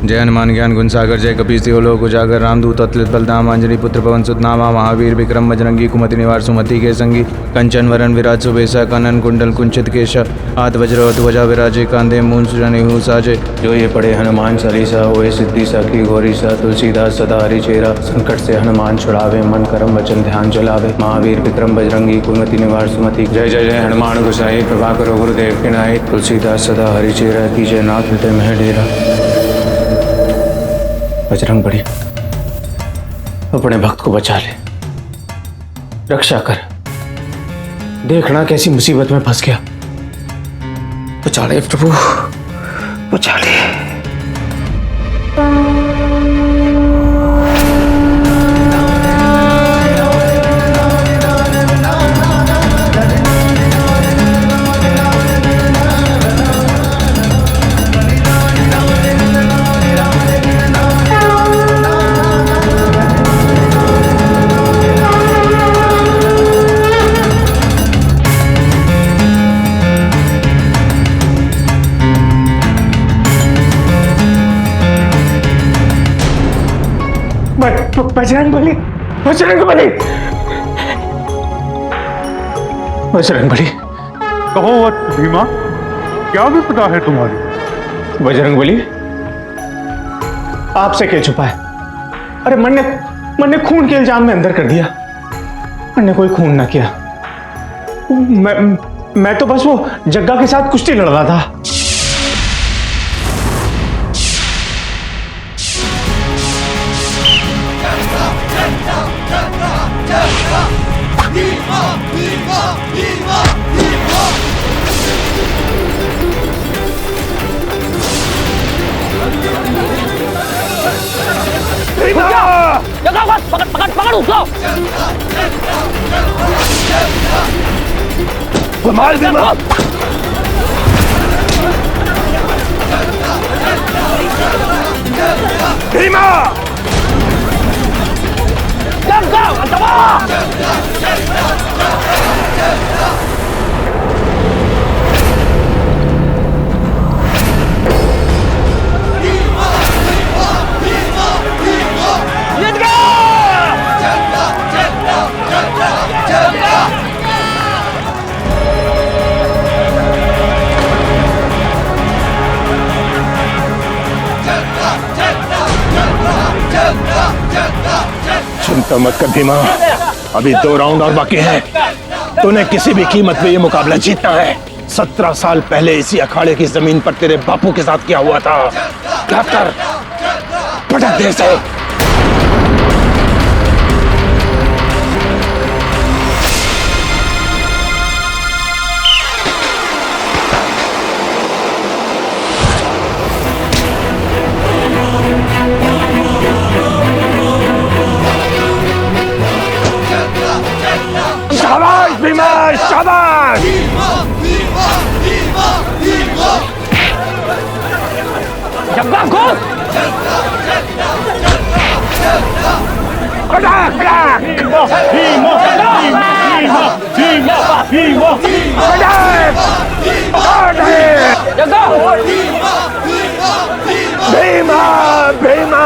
जय हनुमान ज्ञान गुण सागर, जय कपीस लोक उजागर, रामदूत अतुलित बलधाम, अंजनी पुत्र पवन सुत नामा, महावीर विक्रम बजरंगी, कुमति निवार सुमति के संगी, कंचन वरण विराज सुबेसा, कानन कुंडल कुंचित केश, हाथ वज्र ध्वजा विराजे, कांधे मूंज जनेऊ साजे। जो ये पढ़े हनुमान चालीसा, होए सिद्धि सखी गौरी सा, तुलसीदास सदा हरिचेरा, संकट से हनुमान छुड़ावे, मन कर्म वचन ध्यान चलावे, महावीर विक्रम बजरंगी, कुमति निवार सुमति। जय जय जय हनुमान गोसाई, कृपा करो गुरुदेव के नाई, तुलसीदास सदा हरिचेरा, कीजय नाथ हृदय में डेरा। बजरंग बली, अपने भक्त को बचा ले, रक्षा कर। देखना कैसी मुसीबत में फंस गया। बचा ले प्रभु, बचा ले। बजरंग बली, बजरंग बली, बजरंग बली। कहो वत्स भीमा, क्या विपदा है तुम्हारी? बजरंग बली, आपसे क्या छुपा है? अरे मन ने खून के इल्जाम में अंदर कर दिया। मैंने कोई खून ना किया। मैं तो बस वो जग्गा के साथ कुश्ती लड़ रहा था। पकड़ उसको। मार भीमा। भीमा चिंता मत कर भीमा, अभी 2 राउंड और बाकी हैं। तूने किसी भी कीमत पे ये मुकाबला जीतना है। 17 साल पहले इसी अखाड़े की जमीन पर तेरे बापू के साथ क्या हुआ था, क्या कर, पटक दे से। शाबाश भीमा, शाबाश। जग्गा को खड़ा खड़ा। भीमा भीमा भीमा भीमा भीमा खड़ा है। जग्गा भीमा भीमा।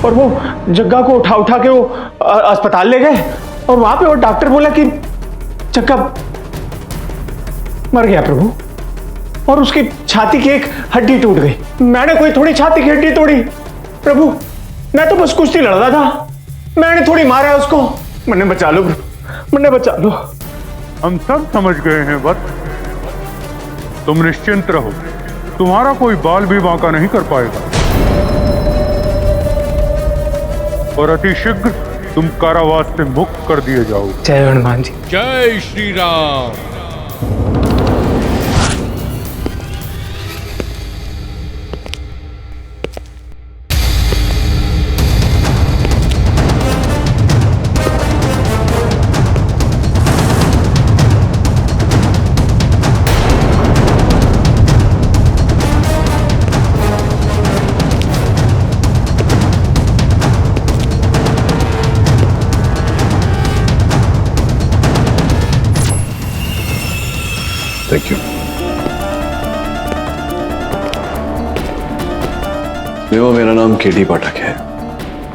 और वो जग्गा को उठा के वो अस्पताल ले गए और वहां पे वो डॉक्टर बोला कि जग्गा मर गया प्रभु, और उसकी छाती की एक हड्डी टूट गई। मैंने कोई थोड़ी छाती की हड्डी तोड़ी प्रभु, मैं तो बस कुश्ती लड़ रहा था, मैंने थोड़ी मारा उसको। मन्ने बचा लो, मन्ने बचा लो। हम सब समझ गए हैं वत्स, तुम निश्चिंत रहो, तुम्हारा कोई बाल भी बांका नहीं कर पाएगा और अतिशीघ्र तुम कारावास से मुक्त कर दिए जाओगे। जय हनुमान जी। जय श्री राम। Thank you. भीमा, मेरा नाम केटी पाठक है।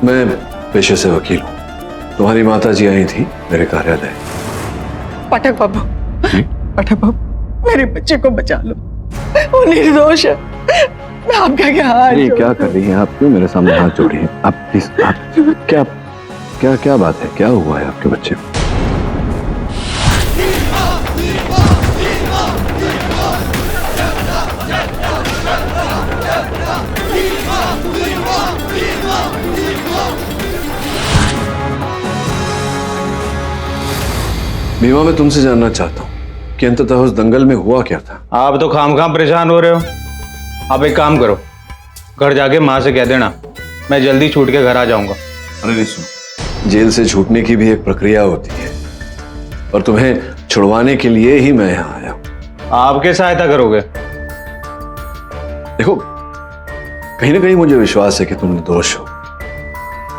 मैं पेशे से वकील हूँ। तुम्हारी माता जी आई थी मेरे कार्यालय। पाठक बाबू, पाठक बाबू, मेरे बच्चे को बचा लो, वो निर्दोष है। मैं आपके आगे हाथ ये क्या कर रही हैं आप? क्यों मेरे सामने हाथ जोड़ी हैं आप? प्लीज, आप क्या क्या क्या बात है? क्या हुआ है आपके बच्चे को? भीमा, मैं तुमसे जानना चाहता हूँ कि अंततः उस दंगल में हुआ क्या था? आप तो खामखाम परेशान हो रहे हो। आप एक काम करो, घर जाके माँ से कह देना मैं जल्दी छूट के घर आ जाऊंगा। अरे नहीं, सुनो, जेल से छूटने की भी एक प्रक्रिया होती है और तुम्हें छुड़वाने के लिए ही मैं यहाँ आया हूँ। आपके सहायता करोगे? देखो, कहीं ना कहीं मुझे विश्वास है कि तुम निर्दोष हो।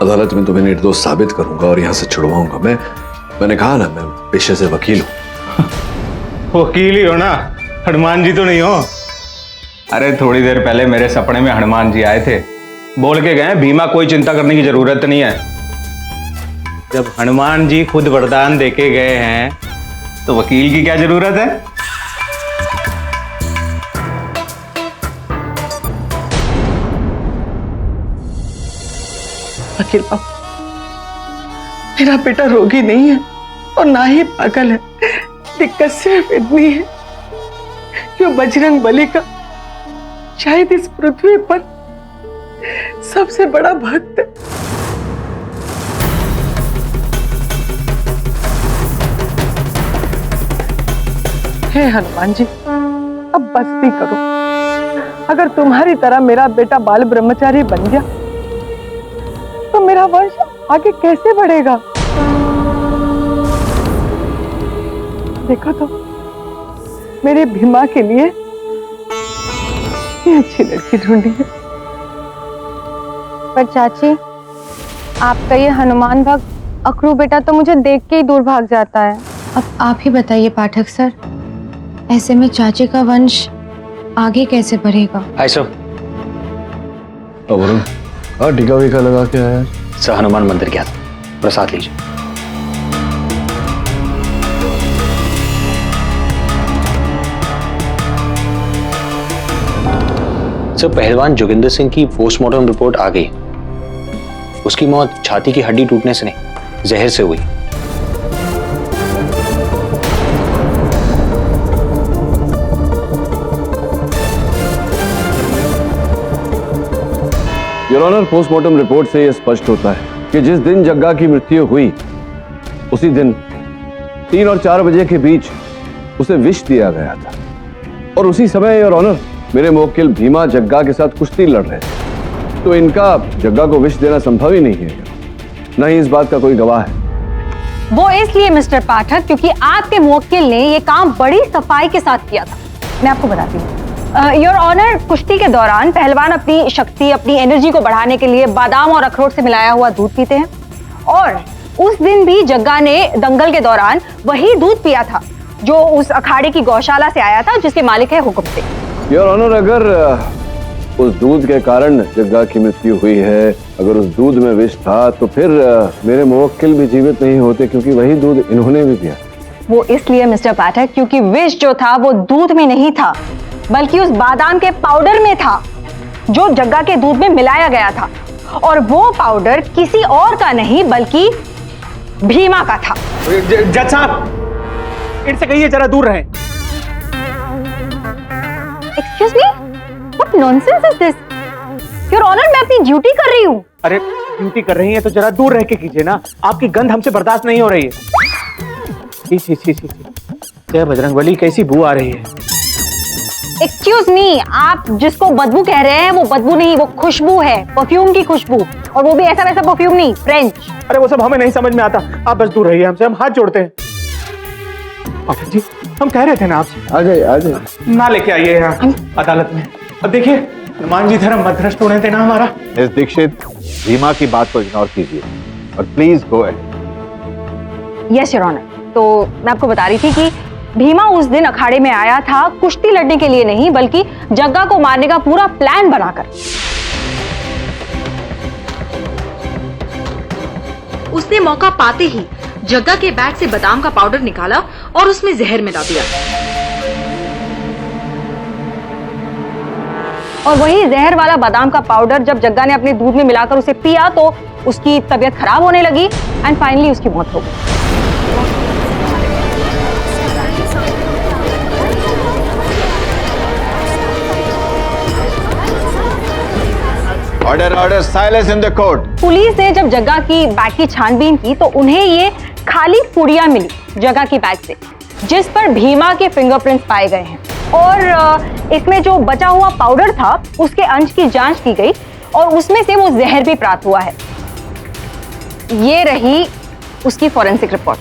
अदालत में तुम्हें निर्दोष साबित करूंगा और यहाँ से छुड़वाऊंगा। मैंने कहा ना, मैं पेशे से वकील हूँ। वकील ही हो ना, हनुमान जी तो नहीं हो? अरे थोड़ी देर पहले मेरे सपने में हनुमान जी आए थे, बोल के गए भीमा कोई चिंता करने की जरूरत नहीं है। जब हनुमान जी खुद वरदान देके गए हैं तो वकील की क्या जरूरत है? वकील बाबू, मेरा बेटा रोगी नहीं है और ना ही पागल है। दिक्कत सिर्फ इतनी है कि वो बजरंग बली का शायद इस पृथ्वी पर सबसे बड़ा भक्त है। हे हनुमान जी, अब बस भी करो। अगर तुम्हारी तरह मेरा बेटा बाल ब्रह्मचारी बन गया तो मेरा वंश आगे कैसे बढ़ेगा? देखो तो, मेरे भीमा के लिए ये अच्छी लड़की ढूंढी है। पर चाची, आपका ये हनुमान भक्त अखरू बेटा तो मुझे देख के ही दूर भाग जाता है। अब आप ही बताइए पाठक सर, ऐसे में चाची का वंश आगे कैसे बढ़ेगा? Hi sir. वरुण, हाँ, टीका वीका लगा के आया? सर, हनुमान मंदिर गया था, प्रसाद लीजिए। सर, पहलवान जोगिंदर सिंह की पोस्टमार्टम रिपोर्ट आ गई। उसकी मौत छाती की हड्डी टूटने से नहीं, जहर से हुई। योर ऑनर, पोस्टमार्टम रिपोर्ट से यह स्पष्ट होता है कि जिस दिन जग्गा की मृत्यु हुई उसी दिन 3 और 4 बजे के बीच उसे विष दिया गया था और उसी समय योर ऑनर मेरे मुवक्किल भीमा जग्गा के साथ कुश्ती लड़ रहे थे, तो इनका जग्गा को विष देना संभव ही नहीं है। न ही इस बात का कोई गवाह है। वो इसलिए मिस्टर पाठक क्योंकि आपके मुवक्किल ने ये काम बड़ी सफाई के साथ किया था। मैं आपको बताती हूँ योर ऑनर, कुश्ती के दौरान पहलवान अपनी शक्ति, अपनी एनर्जी को बढ़ाने के लिए बादाम और अखरोट से मिलाया हुआ दूध पीते हैं और उस दिन भी जग्गा ने दंगल के दौरान वही दूध पिया था जो उस अखाड़े की गौशाला से आया था जिसके मालिक है हुक्म से। योर ऑनर, अगर उस दूध के कारण जग्गा की मृत्यु हुई है, अगर उस दूध में विष था तो फिर मेरे मुवक्किल भी जीवित नहीं होते, क्योंकि वही दूध इन्होंने भी पिया। वो इसलिए मिस्टर पाठक क्योंकि विष जो था वो दूध में नहीं था बल्कि उस बादाम के पाउडर में था जो जग्गा के दूध में मिलाया गया था और वो पाउडर किसी और का नहीं बल्कि भीमा का था। जज साहब, इनसे कहिए जरा दूर रहें। Excuse me, what nonsense is this? Your honour, मैं अपनी ड्यूटी कर रही हूँ। अरे ड्यूटी कर रही है तो जरा दूर रह के कीजिए ना, आपकी गंध हमसे बर्दाश्त नहीं हो रही है। छी छी छी छी, जय बजरंगबली, कैसी बू आ रही है। एक्सक्यूज मी, आप जिसको बदबू कह रहे हैं वो बदबू नहीं, वो खुशबू है, परफ्यूम की खुशबू, और वो भी ऐसा वैसा परफ्यूम नहीं, फ्रेंच। अरे वो सब हमें नहीं समझ में आता, आप बस दूर रहिए हमसे, हम हाथ जोड़ते हैं। पाठक जी, हम कह रहे थे ना आपसे, आ जाइए ना लेके आइए यहाँ अदालत में। अब देखिए, हनुमान जी धर्म मध्यस्थ होने थे ना हमारा। मिस दीक्षित, भीमा की बात को इग्नोर कीजिए और please go ahead. Yes your honour. तो मैं आपको बता रही थी कि भीमा उस दिन अखाड़े में आया था कुश्ती लड़ने के लिए नहीं, बल्कि जग्गा को मारने का पूरा प्लान बनाकर। उसने मौका पाते ही जग्गा के बैग से बादाम का पाउडर निकाला और उसमें जहर मिला दिया। और वही जहर वाला बादाम का पाउडर जब जग्गा ने अपने दूध में मिलाकर उसे पिया तो उसकी तबीयत खराब होने लगी एंड फाइनली उसकी मौत हो गई। Order order, silence in the court. Police ने जब जग्गा की बैग की छानबीन की तो उन्हें ये खाली पुड़िया मिली जग्गा की बैग से, जिस पर भीमा के फिंगरप्रिंट्स पाए गए हैं। और इसमें जो बचा हुआ पाउडर था उसके अंश की जांच की गई और उसमें से वो जहर भी प्राप्त हुआ है। ये रही उसकी फॉरेंसिक रिपोर्ट।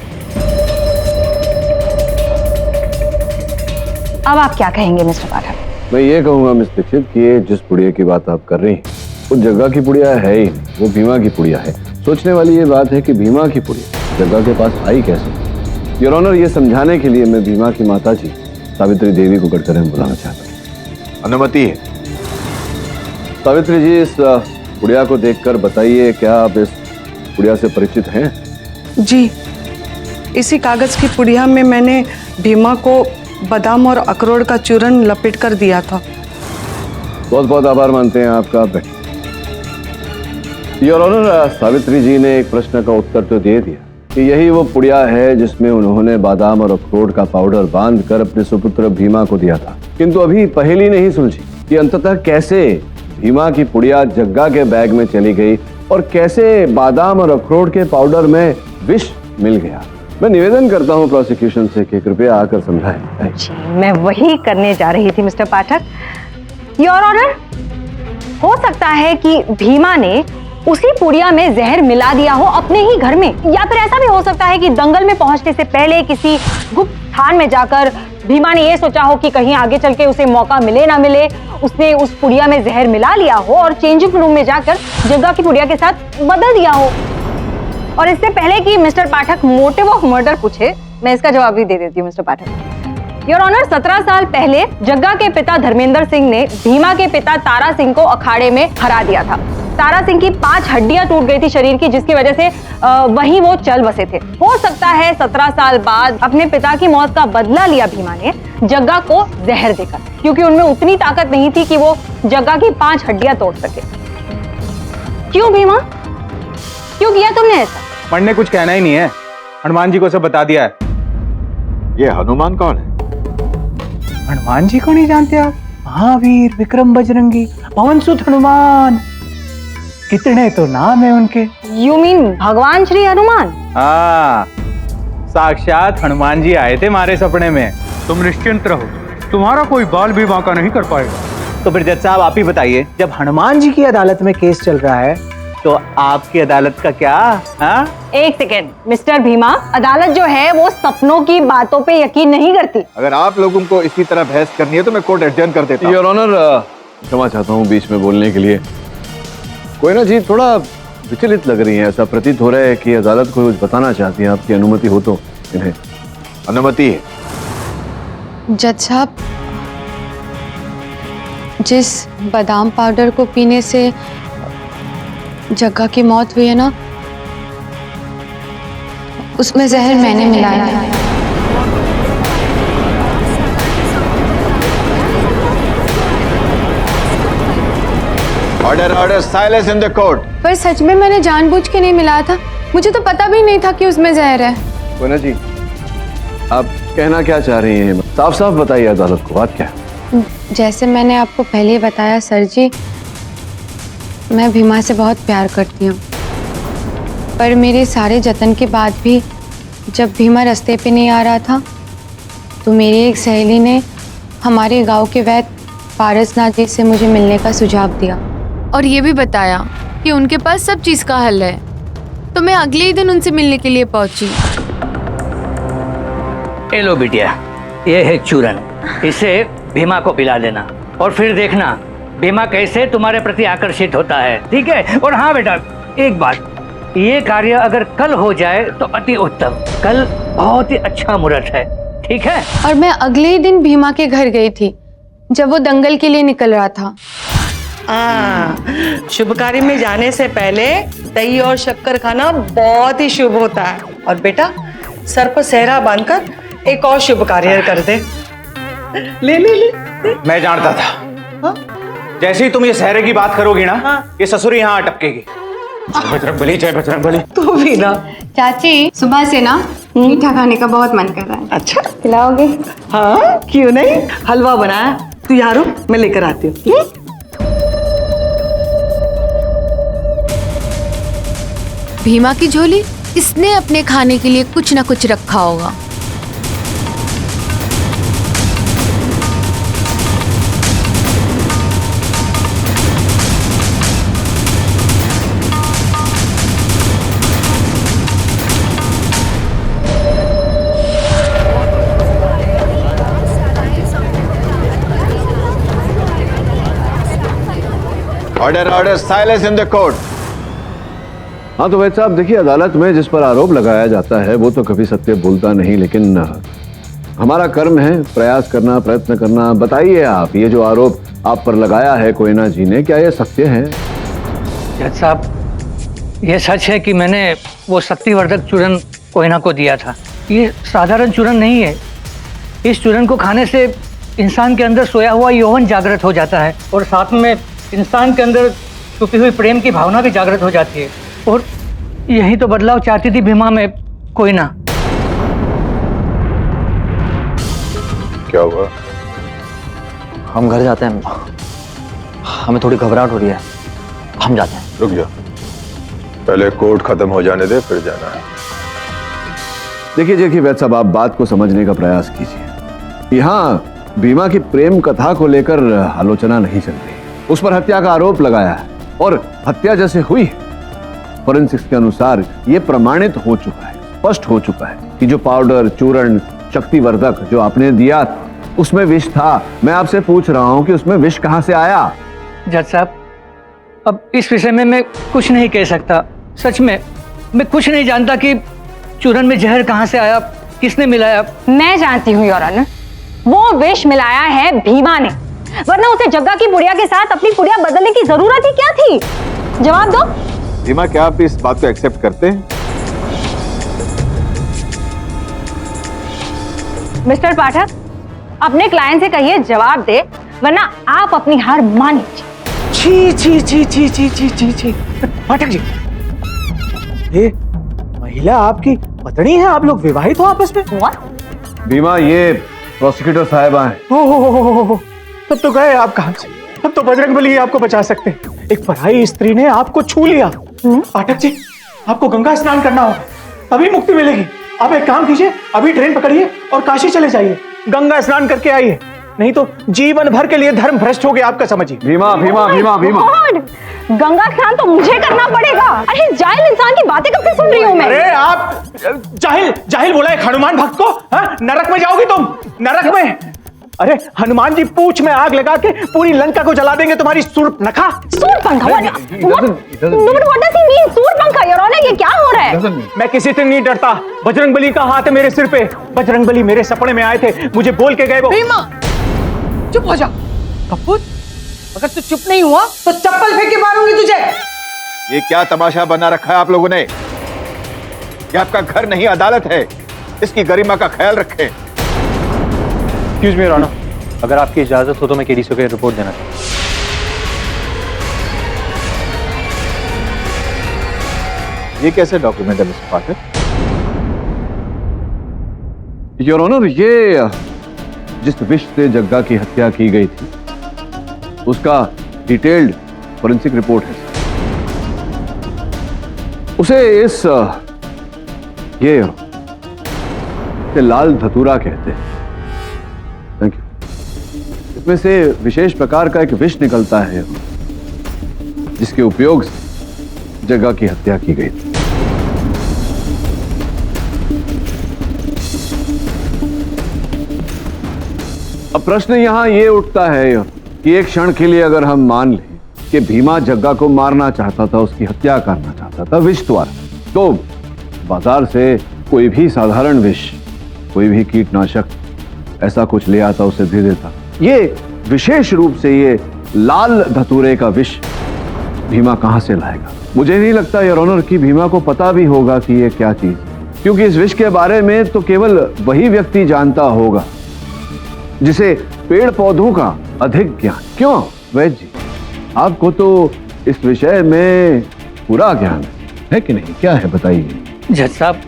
अब आप क्या कहेंगे मिस्टर पाठक? मैं ये कहूंगा मिस दीक्षित कि ये जिस पुड़िया की बात आप कर रही हैं वो जग्गा की पुड़िया है ही, वो भीमा की पुड़िया है। सोचने वाली ये बात है कि भीमा की पुड़िया जग्गा के पास आई कैसे। योर ऑनर, ये समझाने के लिए मैं भीमा की माता जी सावित्री देवी को कटघरे में बुलाना चाहता हूँ। अनुमति है। सावित्री जी, इस पुड़िया को देखकर बताइए, क्या आप इस पुड़िया से परिचित हैं? जी, इसी कागज की पुड़िया में मैंने भीमा को बादाम और अखरोट का चूरन लपेट कर दिया था। बहुत बहुत आभार मानते हैं आपका। योर ऑनर, सावित्री जी ने एक प्रश्न का उत्तर तो दे दिया कि यही वो पुड़िया है जिसमें उन्होंने बादाम और अखरोट का पाउडर बांधकर अपने सुपुत्र भीमा को दिया था। किंतु अभी पहेली नहीं सुलझी कि अंततः कैसे भीमा की पुड़िया जग्गा के बैग में चली गई और कैसे बादाम और अखरोट के पाउडर में विष मिल गया। मैं निवेदन करता हूं प्रोसिक्यूशन से कि कृपया आकर समझाएं। जी, मैं वही करने जा रही थी मिस्टर पाठक। योर ऑनर, हो सकता है कि भीमा ने उसी पुड़िया में जहर मिला दिया हो अपने ही घर में, या फिर ऐसा भी हो सकता है कि दंगल में पहुंचने से पहले किसी गुप्त स्थान में जाकर भीमा ने यह सोचा हो कि कहीं आगे चल के उसे मौका मिले ना मिले, उसने उस पुड़िया में जहर मिला लिया हो और चेंजिंग रूम में जाकर जग्गा की पुड़िया के साथ बदल दिया हो। और इससे पहले कि mister Pathak motive of murder पूछे, मैं इसका जवाब भी दे देती हूँ मिस्टर पाठक। योर ऑनर, 17 साल पहले जग्गा के पिता धर्मेंद्र सिंह ने भीमा के पिता तारा सिंह को अखाड़े में हरा दिया था। तारा सिंह की 5 हड्डियां टूट गई थी शरीर की, जिसकी वजह से वहीं वो चल बसे थे। हो सकता है 17 साल बाद अपने पिता की मौत का बदला लिया भीमा ने जग्गा को जहर देकर, क्योंकि उनमें उतनी ताकत नहीं थी कि वो जग्गा की 5 हड्डियां तोड़ सके। क्यों भीमा, क्यों किया तुमने ऐसा? मरने कुछ कहना ही नहीं है, हनुमान जी को सब बता दिया है। ये हनुमान कौन है? हनुमान जी को नहीं जानते आप? महावीर, विक्रम बजरंगी, पवन सुत हनुमान, कितने तो नाम है उनके। यू मीन भगवान श्री हनुमान? हाँ, साक्षात हनुमान जी आए थे हमारे सपने में। तुम निश्चिंत रहो, तुम्हारा कोई बाल भी बांका नहीं कर पाएगा। तो फिर जज साहब आप ही बताइए, जब हनुमान जी की अदालत में केस चल रहा है तो आपकी अदालत का क्या? हाँ? एक सेकेंड मिस्टर भीमा, अदालत जो है वो सपनों की बातों पे यकीन नहीं करती। अगर आप लोगों को इसी तरह बहस करनी है तो मैं कोर्ट एडजर्न कर देता हूं। योर ऑनर, क्षमा चाहता हूं बीच में बोलने के लिए। कोई ना जी, थोड़ा विचलित लग रही है, ऐसा प्रतीत हो रहा है कि अदालत को कुछ बताना चाहती है। आपकी अनुमति हो तो इन्हें। अनुमति है। जज साहब, जिस बादाम पाउडर को पीने से जग्गा की मौत हुई है ना, उसमें जहर मैंने मिलाया है। Order order silence in the court. पर सच में मैंने जानबूझ के नहीं मिलाया था, मुझे तो पता भी नहीं था कि उसमें जहर है। कोना जी, आप कहना क्या चाह रही हैं? साफ साफ बताइए अदालत को, बात क्या है? जैसे मैंने आपको पहले ही बताया सर जी, मैं भीमा से बहुत प्यार करती हूँ, पर मेरे सारे जतन के बाद भी जब भीमा रास्ते पे नहीं आ रहा था तो मेरी एक सहेली ने हमारे गांव के वैद्य पारसनाथ जी से मुझे मिलने का सुझाव दिया और ये भी बताया कि उनके पास सब चीज़ का हल है। तो मैं अगले ही दिन उनसे मिलने के लिए पहुंची। ए लो बिटिया, ये है चूरन, इसे भीमा को पिला देना और फिर देखना भीमा कैसे तुम्हारे प्रति आकर्षित होता है, ठीक है? और हाँ बेटा, एक बात, ये कार्य अगर कल हो जाए तो अति उत्तम। कल बहुत ही अच्छा मुहूर्त है, ठीक है? और मैं अगले ही दिन भीमा के घर गई थी जब वो दंगल के लिए निकल रहा था। शुभ कार्य में जाने से पहले दही और शक्कर खाना बहुत ही शुभ होता है। और बेटा, सर पर सेहरा बांधकर एक और शुभ कार्य कर दे। ले ले ले। मैं जानता था, हाँ? जैसे ही तुम ये सहरे की बात करोगी ना, हाँ। ये ससुरी यहाँ अटकेगी। जय बजरंग बली, जय बजरंग बली। तू भी ना। चाची, सुबह से ना मीठा खाने का बहुत मन कर रहा है। अच्छा, खिलाओगे? हाँ क्यों नहीं, हलवा बनाया, तू यहाँ रुक, मैं लेकर आती हूँ। भीमा की झोली, इसने अपने खाने के लिए कुछ ना कुछ रखा होगा। Order order silence in the court. हाँ तो वैसे साहब देखिए, अदालत में जिस पर आरोप लगाया जाता है वो तो कभी सत्य बोलता नहीं, लेकिन हमारा कर्म है प्रयास करना, प्रयत्न करना। बताइए आप, ये जो आरोप आप पर लगाया है कोयना जी ने, क्या ये सत्य है? जज साहब, ये सच है कि मैंने वो शक्तिवर्धक चूरन कोयना को दिया था। ये साधारण चूरन नहीं है। इस चूरन को खाने से इंसान के अंदर सोया हुआ यौवन जागृत हो जाता है और साथ में इंसान के अंदर छुपी हुई प्रेम की भावना भी जागृत हो जाती है। और यही तो बदलाव चाहती थी भीमा में कोयना। क्या हुआ? हम घर जाते हैं, हमें थोड़ी घबराहट हो रही है, हम जाते हैं। रुक जा, पहले कोर्ट खत्म हो जाने दे, फिर जाना है। देखिए देखिए वैद्य साहब, आप बात को समझने का प्रयास कीजिए। यहाँ भीमा की प्रेम कथा को लेकर आलोचना नहीं चल रही, उस पर हत्या का आरोप लगाया है और हत्या जैसे हुई, फोरेंसिक्स के अनुसार यह प्रमाणित हो चुका है, स्पष्ट हो चुका है कि जो पाउडर, चूर्ण, शक्तिवर्धक जो आपने दिया था उसमें विष था। मैं आपसे पूछ रहा हूं कि उसमें विष कहां से आया? जज साहब, अब इस विषय में मैं कुछ नहीं कह सकता। सच में मैं कुछ नहीं जानता कि चूरन में जहर कहां से आया, किसने मिलाया। मैं जानती हूँ योर ऑनर, वो विष मिलाया है भीमा ने, वरना उसे जग्गा की पुड़िया के साथ अपनी पुड़िया बदलने की जरूरत ही क्या थी? जवाब दो। भीमा, क्या आप इस बात को एक्सेप्ट करते हैं? मिस्टर पाठक, अपने क्लाइंट से कहिए जवाब दे, वरना आप अपनी हार मान लीजिए। छी छी छी छी छी छी छी छी। पाठक जी, ये महिला आपकी पत्नी है? आप लोग विवाहित हो आपस में? भीमा, ये प्रोसिक्यूटर साहिबा हैं। हो, तब तो गए आप काम से। तब तो बजरंगबली आपको बचा सकते हैं। एक पराई स्त्री ने आपको छू लिया। पाठक जी, आपको गंगा स्नान करना होगा, तभी मुक्ति मिलेगी। आप एक काम कीजिए, अभी ट्रेन पकड़िए और काशी चले जाइए, गंगा स्नान करके आइए, नहीं तो जीवन भर के लिए धर्म भ्रष्ट हो गया आपका, समझिए। भीमा भीमा भीमा भीमा, गंगा स्नान तो मुझे करना पड़ेगा। अरे जाहिल इंसान की बातें कब से सुन रही हूँ मैं? अरे आप जाहिल बोला है हनुमान भक्त को? नरक में जाओगी तुम, नरक में। अरे हनुमान जी पूंछ में आग लगा के पूरी लंका को जला देंगे, तुम्हारी सूर्पनखा। सूर्पनखा? सूर्पनखा योर ऑनर, ये क्या हो रहा है? मैं किसी से नहीं डरता, बजरंगबली का हाथ है मेरे सिर पे। बजरंगबली मेरे सपने में आए थे, मुझे बोल के गए वो। भीमा, चुप हो जा। कपूर, अगर तू चुप नहीं हुआ तो चप्पल फेंक के मारूंगी तुझे। ये क्या तमाशा बना रखा है आप लोगों ने? ये आपका घर नहीं अदालत है, इसकी गरिमा का ख्याल रखें। एक्सक्यूज मी योर ऑनर, अगर आपकी इजाजत हो तो मैं केडीसी को रिपोर्ट देना चाहूँ। ये कैसे डॉक्यूमेंट है मिस्टर पाठक? योर ऑनर, ये जिस विष से जग्गा की हत्या की गई थी उसका डिटेल्ड फोरेंसिक रिपोर्ट है। उसे ये लाल धतूरा कहते हैं। Thank you. इसमें से विशेष प्रकार का एक विष निकलता है जिसके उपयोग से जग्गा की हत्या की गई थी। अब प्रश्न यहां यह उठता है कि एक क्षण के लिए अगर हम मान लें कि भीमा जग्गा को मारना चाहता था, उसकी हत्या करना चाहता था विष द्वारा, तो बाजार से कोई भी साधारण विष, कोई भी कीटनाशक ऐसा कुछ ले आता, उसे दे देता। ये विशेष रूप से ये लाल धतूरे का विष भीमा कहां से लाएगा? मुझे नहीं लगता योर ऑनर कि भीमा को पता भी होगा कि ये क्या चीज, क्योंकि इस विष के बारे में तो केवल वही व्यक्ति जानता होगा जिसे पेड़ पौधों का अधिक ज्ञान। क्यों वैद्य जी, आपको तो इस विषय में पूरा ज्ञान है कि नहीं? क्या है बताइए। जज साहब,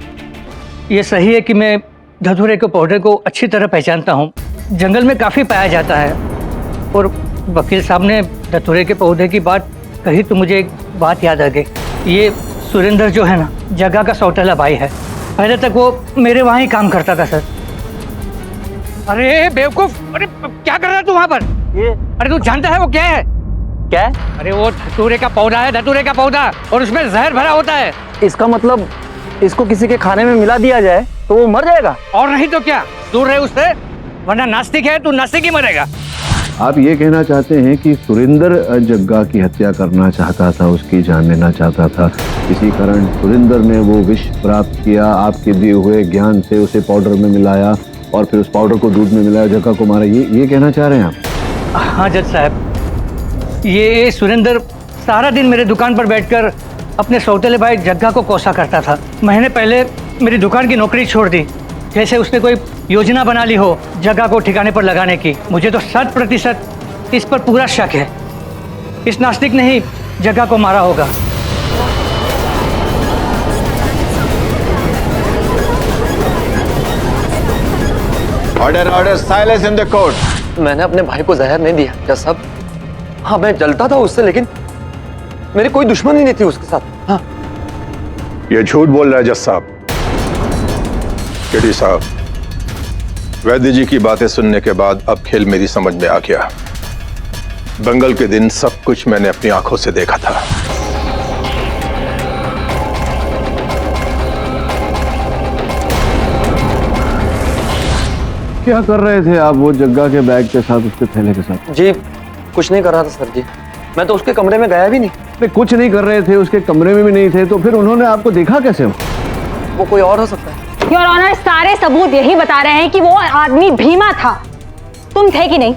ये सही है कि मैं धतूरे के पौधे को अच्छी तरह पहचानता हूँ। जंगल में काफ़ी पाया जाता है। और वकील साहब ने धतूरे के पौधे की बात कही तो मुझे एक बात याद आ गई। ये सुरेंद्र जो है ना, जग्गा का सौतेला भाई है। पहले तक वो मेरे वहाँ ही काम करता था सर। अरे बेवकूफ, अरे क्या कर रहा है तू वहाँ पर? अरे तू जानता है वो क्या है? क्या है? अरे वो धतूरे का पौधा है, धतूरे का पौधा, और उसमें जहर भरा होता है। इसका मतलब इसको किसी के खाने में मिला दिया जाए तो वो मर जाएगा? और नहीं तो क्या, दूर रहे उससे, वरना नास्तिक है तू, नास्तिक ही मरेगा। आप ये कहना चाहते हैं कि सुरेंद्र जग्गा की हत्या करना चाहता था, उसकी जान लेना चाहता था, इसी कारण सुरेंद्र ने वो विष प्राप्त किया, आपके दिए हुए ज्ञान से उसे पाउडर में मिलाया और फिर उस पाउडर को दूध में मिलाया, जग्गा को मारा। ये कहना चाह रहे हैं आप? हाँ जज साहब, ये सुरेंद्र सारा दिन मेरे दुकान पर बैठकर अपने सौतेले भाई जग्गा को कोसा करता था। महीने पहले मेरी दुकान की नौकरी छोड़ दी, जैसे उसने कोई योजना बना ली हो जग्गा को ठिकाने पर लगाने की। मुझे तो 100% इस पर पूरा शक है। इस नास्तिक ने ही जग्गा को मारा होगा। Order order, silence in the court. मैंने अपने भाई को जहर नहीं दिया जज साहब। हाँ, मैं जलता था उससे, लेकिन मेरी कोई दुश्मनी नहीं थी उसके साथ। हाँ। ये झूठ बोल रहा है जज साहब। केडी साहब, वैद्य जी की बातें सुनने के बाद अब खेल मेरी समझ में आ गया। दंगल के दिन सब कुछ मैंने अपनी आंखों से देखा था। क्या कर रहे थे आप वो जग्गा के बैग के साथ, उसके थैले के साथ? जी कुछ नहीं कर रहा था सर जी, मैं तो उसके कमरे में गया भी नहीं। नहीं, कुछ नहीं कर रहे थे, उसके कमरे में भी नहीं थे, तो फिर उन्होंने आपको देखा कैसे? वो कोई और हो सकता है। योर ऑनर, सारे सबूत यही बता रहे हैं कि वो आदमी भीमा था। तुम थे कि नहीं?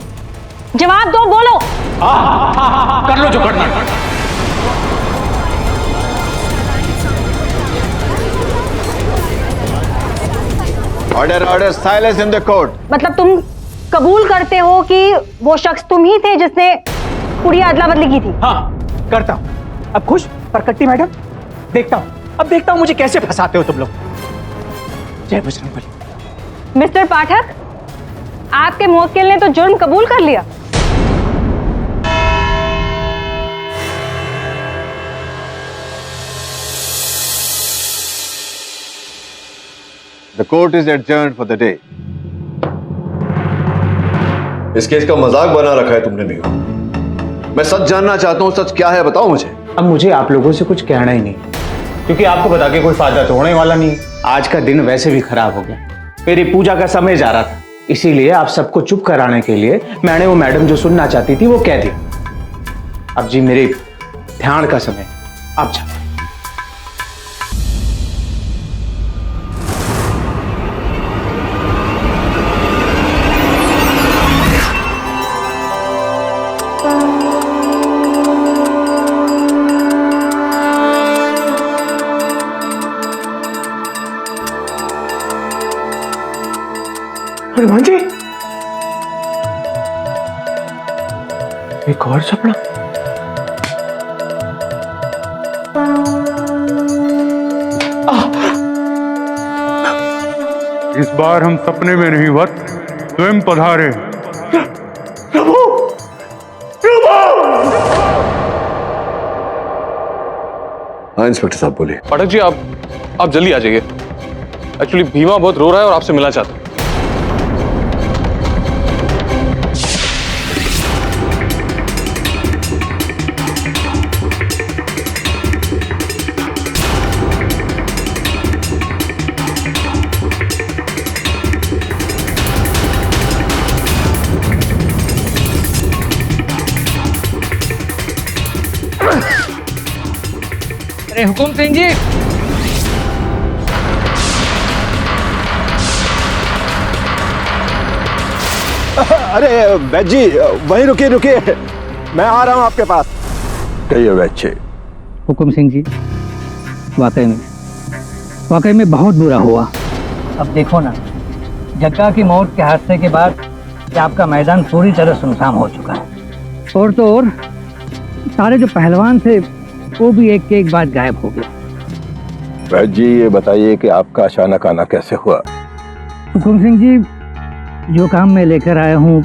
जवाब दो, बोलो। कर लो जो करना है। Order order, silence in the court. मतलब तुम कबूल करते हो कि वो शख्स तुम ही थे जिसने पूरी अदला बदली की थी? हाँ करता हूं। अब खुश परकट्टी मैडम? देखता हूं मुझे कैसे फंसाते हो तुम लोग। जय बजरंगबली। मिस्टर पाठक, आपके मुवक्किल ने तो जुर्म कबूल कर लिया। The court is adjourned for the day. इस केस का मजाक बना रखा है तुमने मेरा। मैं सच जानना चाहता हूं, सच क्या है बताओ मुझे। अब मुझे आप लोगों से कुछ कहना ही नहीं, क्योंकि आपको बता के कोई फायदा तो होने वाला नहीं। आज का दिन वैसे भी खराब हो गया, मेरी पूजा का समय जा रहा था, इसीलिए आप सबको चुप कराने के लिए मैंने वो मैडम जो सुनना चाहती थी वो कह दिया। अब जी मेरे ध्यान का समय, आप जाओ। हनुमान जी, एक और सपना। इस बार हम सपने में नहीं वत्स स्वयं पधारे। प्रभु, प्रभु! हाँ इंस्पेक्टर साहब बोलिए। पाठक जी आप जल्दी आ जाइए। एक्चुअली भीमा बहुत रो रहा है और आपसे मिलना चाहता है। अरे हुकुम सिंह जी, अरे वैद्य जी, वहीं रुकिए रुकिए, मैं आ रहा हूं आपके पास। कहिए वैद्य जी। हुकुम सिंह जी, वाकई में बहुत बुरा हुआ। अब देखो ना, जग्गा की मौत के हादसे के बाद आपका मैदान पूरी तरह सुनसान हो चुका है। और तो और सारे जो पहलवान थे वो भी एक के एक बाद गायब हो गए। वैद्य जी ये बताइए कि आपका अचानक आना कैसे हुआ? हुकुम सिंह जी, जो काम मैं लेकर आया हूँ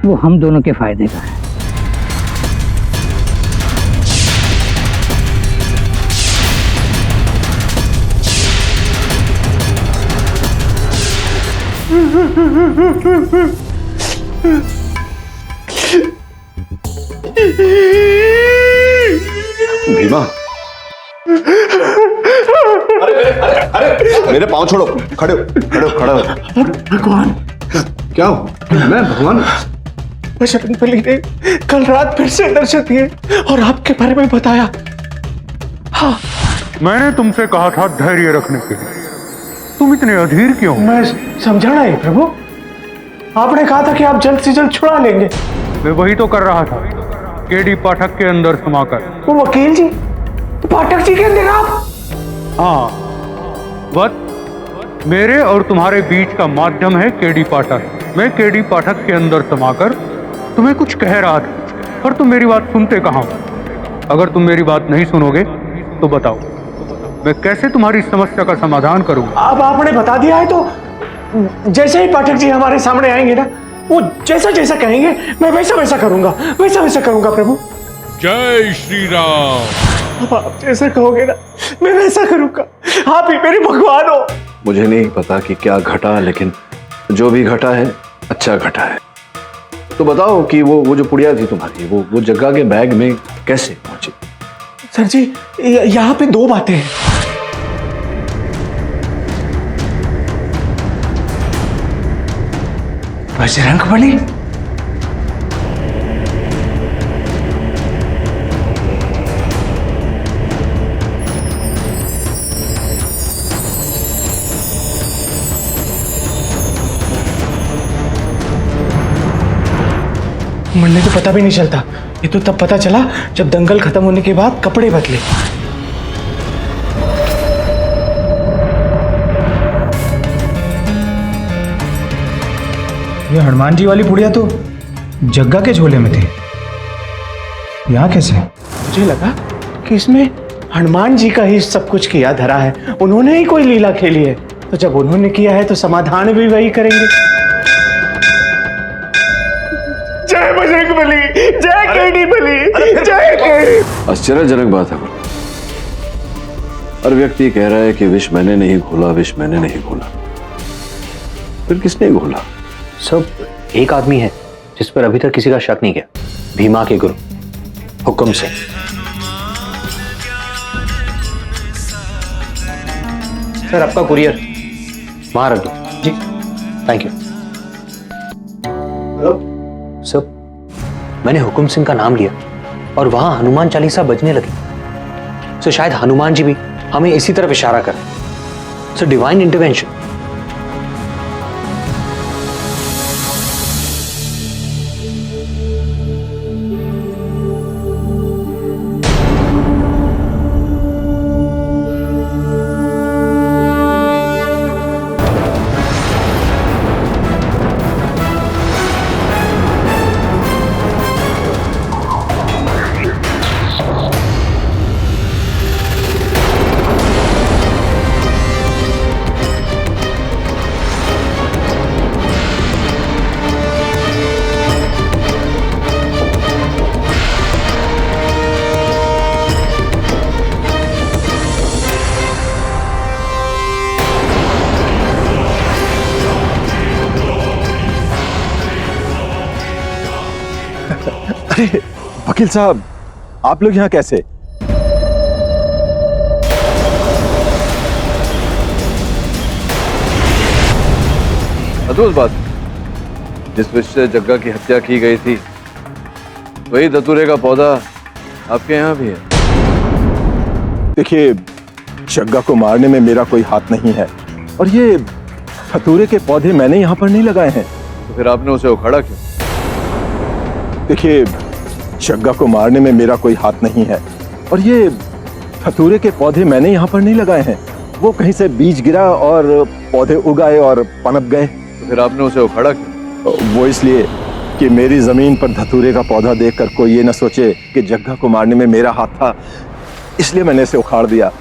वो हम दोनों के फायदे का है। भीमा, अरे मेरे पाँव छोड़ो, खड़े खड़ा हो। भगवान, क्या हो? मैं भगवान? बजरंगबली ने कल रात फिर से दर्शन दिए और आपके बारे में बताया। हाँ, मैंने तुमसे कहा था धैर्य रखने के लिए, तुम इतने अधीर क्यों? मैं समझा नहीं प्रभु, आपने कहा था कि आप जल्द से जल्द छुड़ा लेंगे। मैं वही तो कर रहा था, केडी पाठक के अंदर समाकर। वो वकील जी, पाठक जी के अंदर आप? हाँ, बस मेरे और तुम्हारे बीच का माध्यम है केडी पाठक। मैं केडी पाठक के अंदर समाकर तुम्हें कुछ कह रहा था, पर तुम मेरी बात सुनते कहाँ हो? अगर तुम मेरी बात नहीं सुनोगे तो बताओ, मैं कैसे तुम्हारी समस्या का समाधान करूंगा? अब आपने बता दिया है तो जैसे ही पाठक जी हमारे सामने आएंगे ना, वो जैसा जैसा कहेंगे मैं वैसा वैसा करूंगा, वैसा वैसा करूंगा प्रभु। जय श्री राम। अब आप जैसा कहोगे ना मैं वैसा करूंगा, आप ही मेरे भगवान हो। मुझे नहीं पता कि क्या घटा, लेकिन जो भी घटा है अच्छा घटा है। तो बताओ कि वो जो पुड़िया थी तुम्हारी, वो जग्गा के बैग में कैसे पहुंची? सर जी, यहाँ पे दो बातें हैं। बजरंगबली, मुन्ने को पता भी नहीं चलता। ये तो तब पता चला जब दंगल खत्म होने के बाद कपड़े बदले। ये हनुमान जी वाली पुड़िया तो जग्गा के झोले में थी, यहाँ कैसे? मुझे लगा कि इसमें हनुमान जी का ही सब कुछ किया धरा है, उन्होंने ही कोई लीला खेली है। तो जब उन्होंने किया है तो समाधान भी वही करेंगे। जय बजरंगबली, जय केडी बली, जय केडी। आश्चर्यजनक बात है। हर व्यक्ति कह रहा है कि विष मैंने नहीं घोला, विष मैंने नहीं घोला। फिर किसने घोला? सब एक आदमी है जिस पर अभी तक किसी का शक नहीं किया, भीमा के गुरु हुकुम सिंह। सर आपका कुरियर वहां रख दो। जी थैंक यू। हेलो सर, मैंने हुकुम सिंह का नाम लिया और वहां हनुमान चालीसा बजने लगी। सर शायद हनुमान जी भी हमें इसी तरफ इशारा करें। Sir divine intervention. अरे वकील साहब, आप लोग यहाँ कैसे? अद्भुत बात, जिस विष से जग्गा की हत्या की गई थी वही धतूरे का पौधा आपके यहाँ भी है। देखिए, जग्गा को मारने में मेरा कोई हाथ नहीं है और ये धतूरे के पौधे मैंने यहाँ पर नहीं लगाए हैं। तो फिर आपने उसे उखाड़ा क्यों? देखिए, जग्गा को मारने में मेरा कोई हाथ नहीं है और ये धतूरे के पौधे मैंने यहाँ पर नहीं लगाए हैं। वो कहीं से बीज गिरा और पौधे उगाए और पनप गए। तो फिर आपने उसे उखाड़ा क्यों? वो इसलिए कि मेरी जमीन पर धतूरे का पौधा देखकर कोई ये न सोचे कि जग्गा को मारने में मेरा हाथ था, इसलिए मैंने इसे उखाड़ दिया,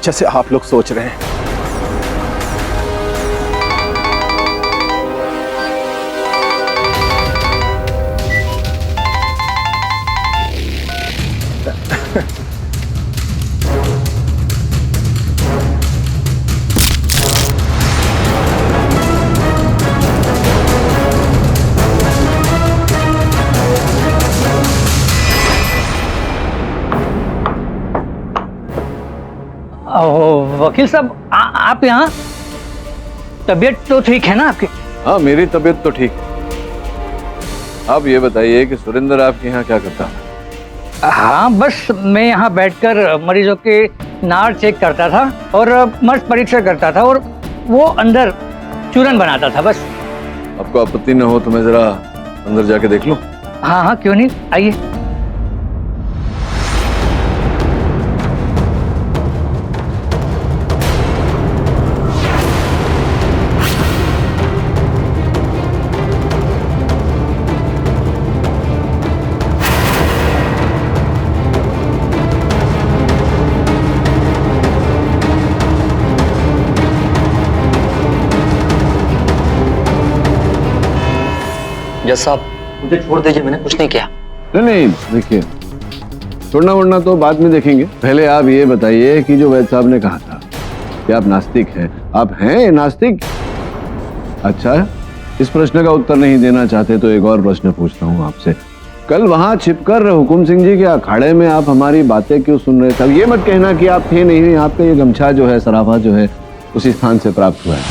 जैसे आप लोग सोच रहे हैं। वकील साहब, आप यहाँ? तबीयत तो ठीक है ना आपकी? हाँ, मेरी तबीयत तो ठीक है। आप ये बताइए कि सुरेंद्र आपके यहाँ क्या करता है? हाँ, बस मैं यहाँ बैठकर मरीजों के नाड़ चेक करता था और मर्ज परीक्षा करता था और वो अंदर चूरन बनाता था बस। आपको आपत्ति न हो तो मैं जरा अंदर जाके देख लूं? हाँ हाँ, क्यों नहीं, आइए। जज साहब, मुझे छोड़ दीजिए, मैंने कुछ नहीं किया। नहीं, देखिए, छोड़ना वोड़ना तो बाद में देखेंगे। पहले आप ये बताइए कि जो वैद्य साहब ने कहा था कि आप नास्तिक हैं, आप हैं नास्तिक? अच्छा, इस प्रश्न का उत्तर नहीं देना चाहते तो एक और प्रश्न पूछता हूँ आपसे। कल वहां छिपकर हुकुम सिंह जी के अखाड़े में आप हमारी बातें क्यों सुन रहे थे? अब ये मत कहना कि आप थे नहीं, आपका ये गमछा जो है, सराफा जो है, उसी स्थान से प्राप्त हुआ है।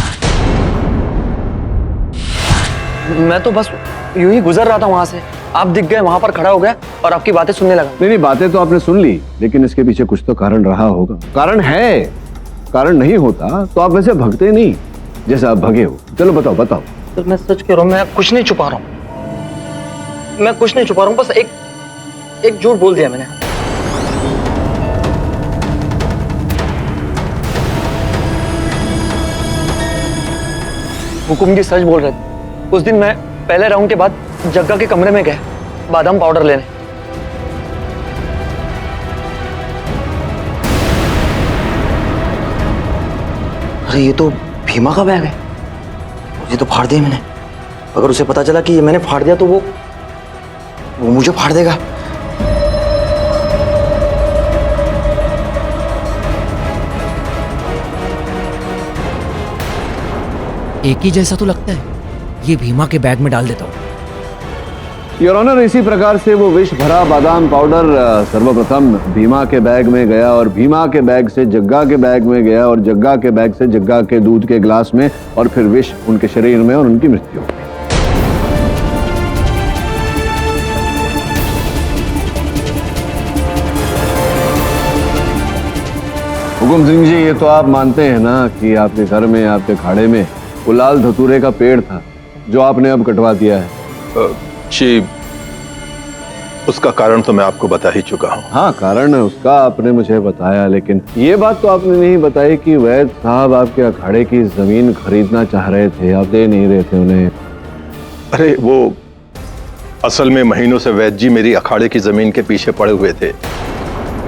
मैं तो बस यूं ही गुजर रहा था वहां से, आप दिख गए, वहां पर खड़ा हो गया और आपकी बातें सुनने लगा। नहीं, बातें तो आपने सुन ली, लेकिन इसके पीछे कुछ तो कारण रहा होगा। कारण है, कारण नहीं होता तो आप वैसे भगते नहीं जैसे आप भगे हो। चलो बताओ बताओ। तो मैं सच कह रहा हूँ, मैं कुछ नहीं छुपा रहा हूँ, मैं कुछ नहीं छुपा रहा हूँ, बस एक झूठ बोल दिया मैंने। हुकुम जी सच बोल रहे थे। उस दिन मैं पहले राउंड के बाद जग्गा के कमरे में गया बादाम पाउडर लेने। अरे ये तो भीमा का बैग है, ये तो फाड़ दिया मैंने। अगर उसे पता चला कि ये मैंने फाड़ दिया तो वो मुझे फाड़ देगा। एक ही जैसा तो लगता है, ये भीमा के बैग में डाल देता हूँ। योर ऑनर, इसी प्रकार से वो विष भरा बादाम पाउडर सर्वप्रथम भीमा के बैग में गया और भीमा के बैग से जग्गा के बैग में गया और जग्गा के बैग से जग्गा के दूध के गिलास में और फिर विष उनके शरीर में और उनकी मृत्यु हो गई। हुकुम सिंह जी, ये तो आप मानते हैं ना कि आपके घर में, आपके खाड़े में वो लाल धतूरे का पेड़ था जो आपने अब कटवा दिया है? जी, उसका कारण तो मैं आपको बता ही चुका हूँ। हाँ, कारण है उसका आपने मुझे बताया, लेकिन ये बात तो आपने नहीं बताई कि वैद्य साहब आपके अखाड़े की जमीन खरीदना चाह रहे थे, आप दे नहीं रहे थे उन्हें। अरे वो असल में महीनों से वैद्य जी मेरी अखाड़े की जमीन के पीछे पड़े हुए थे,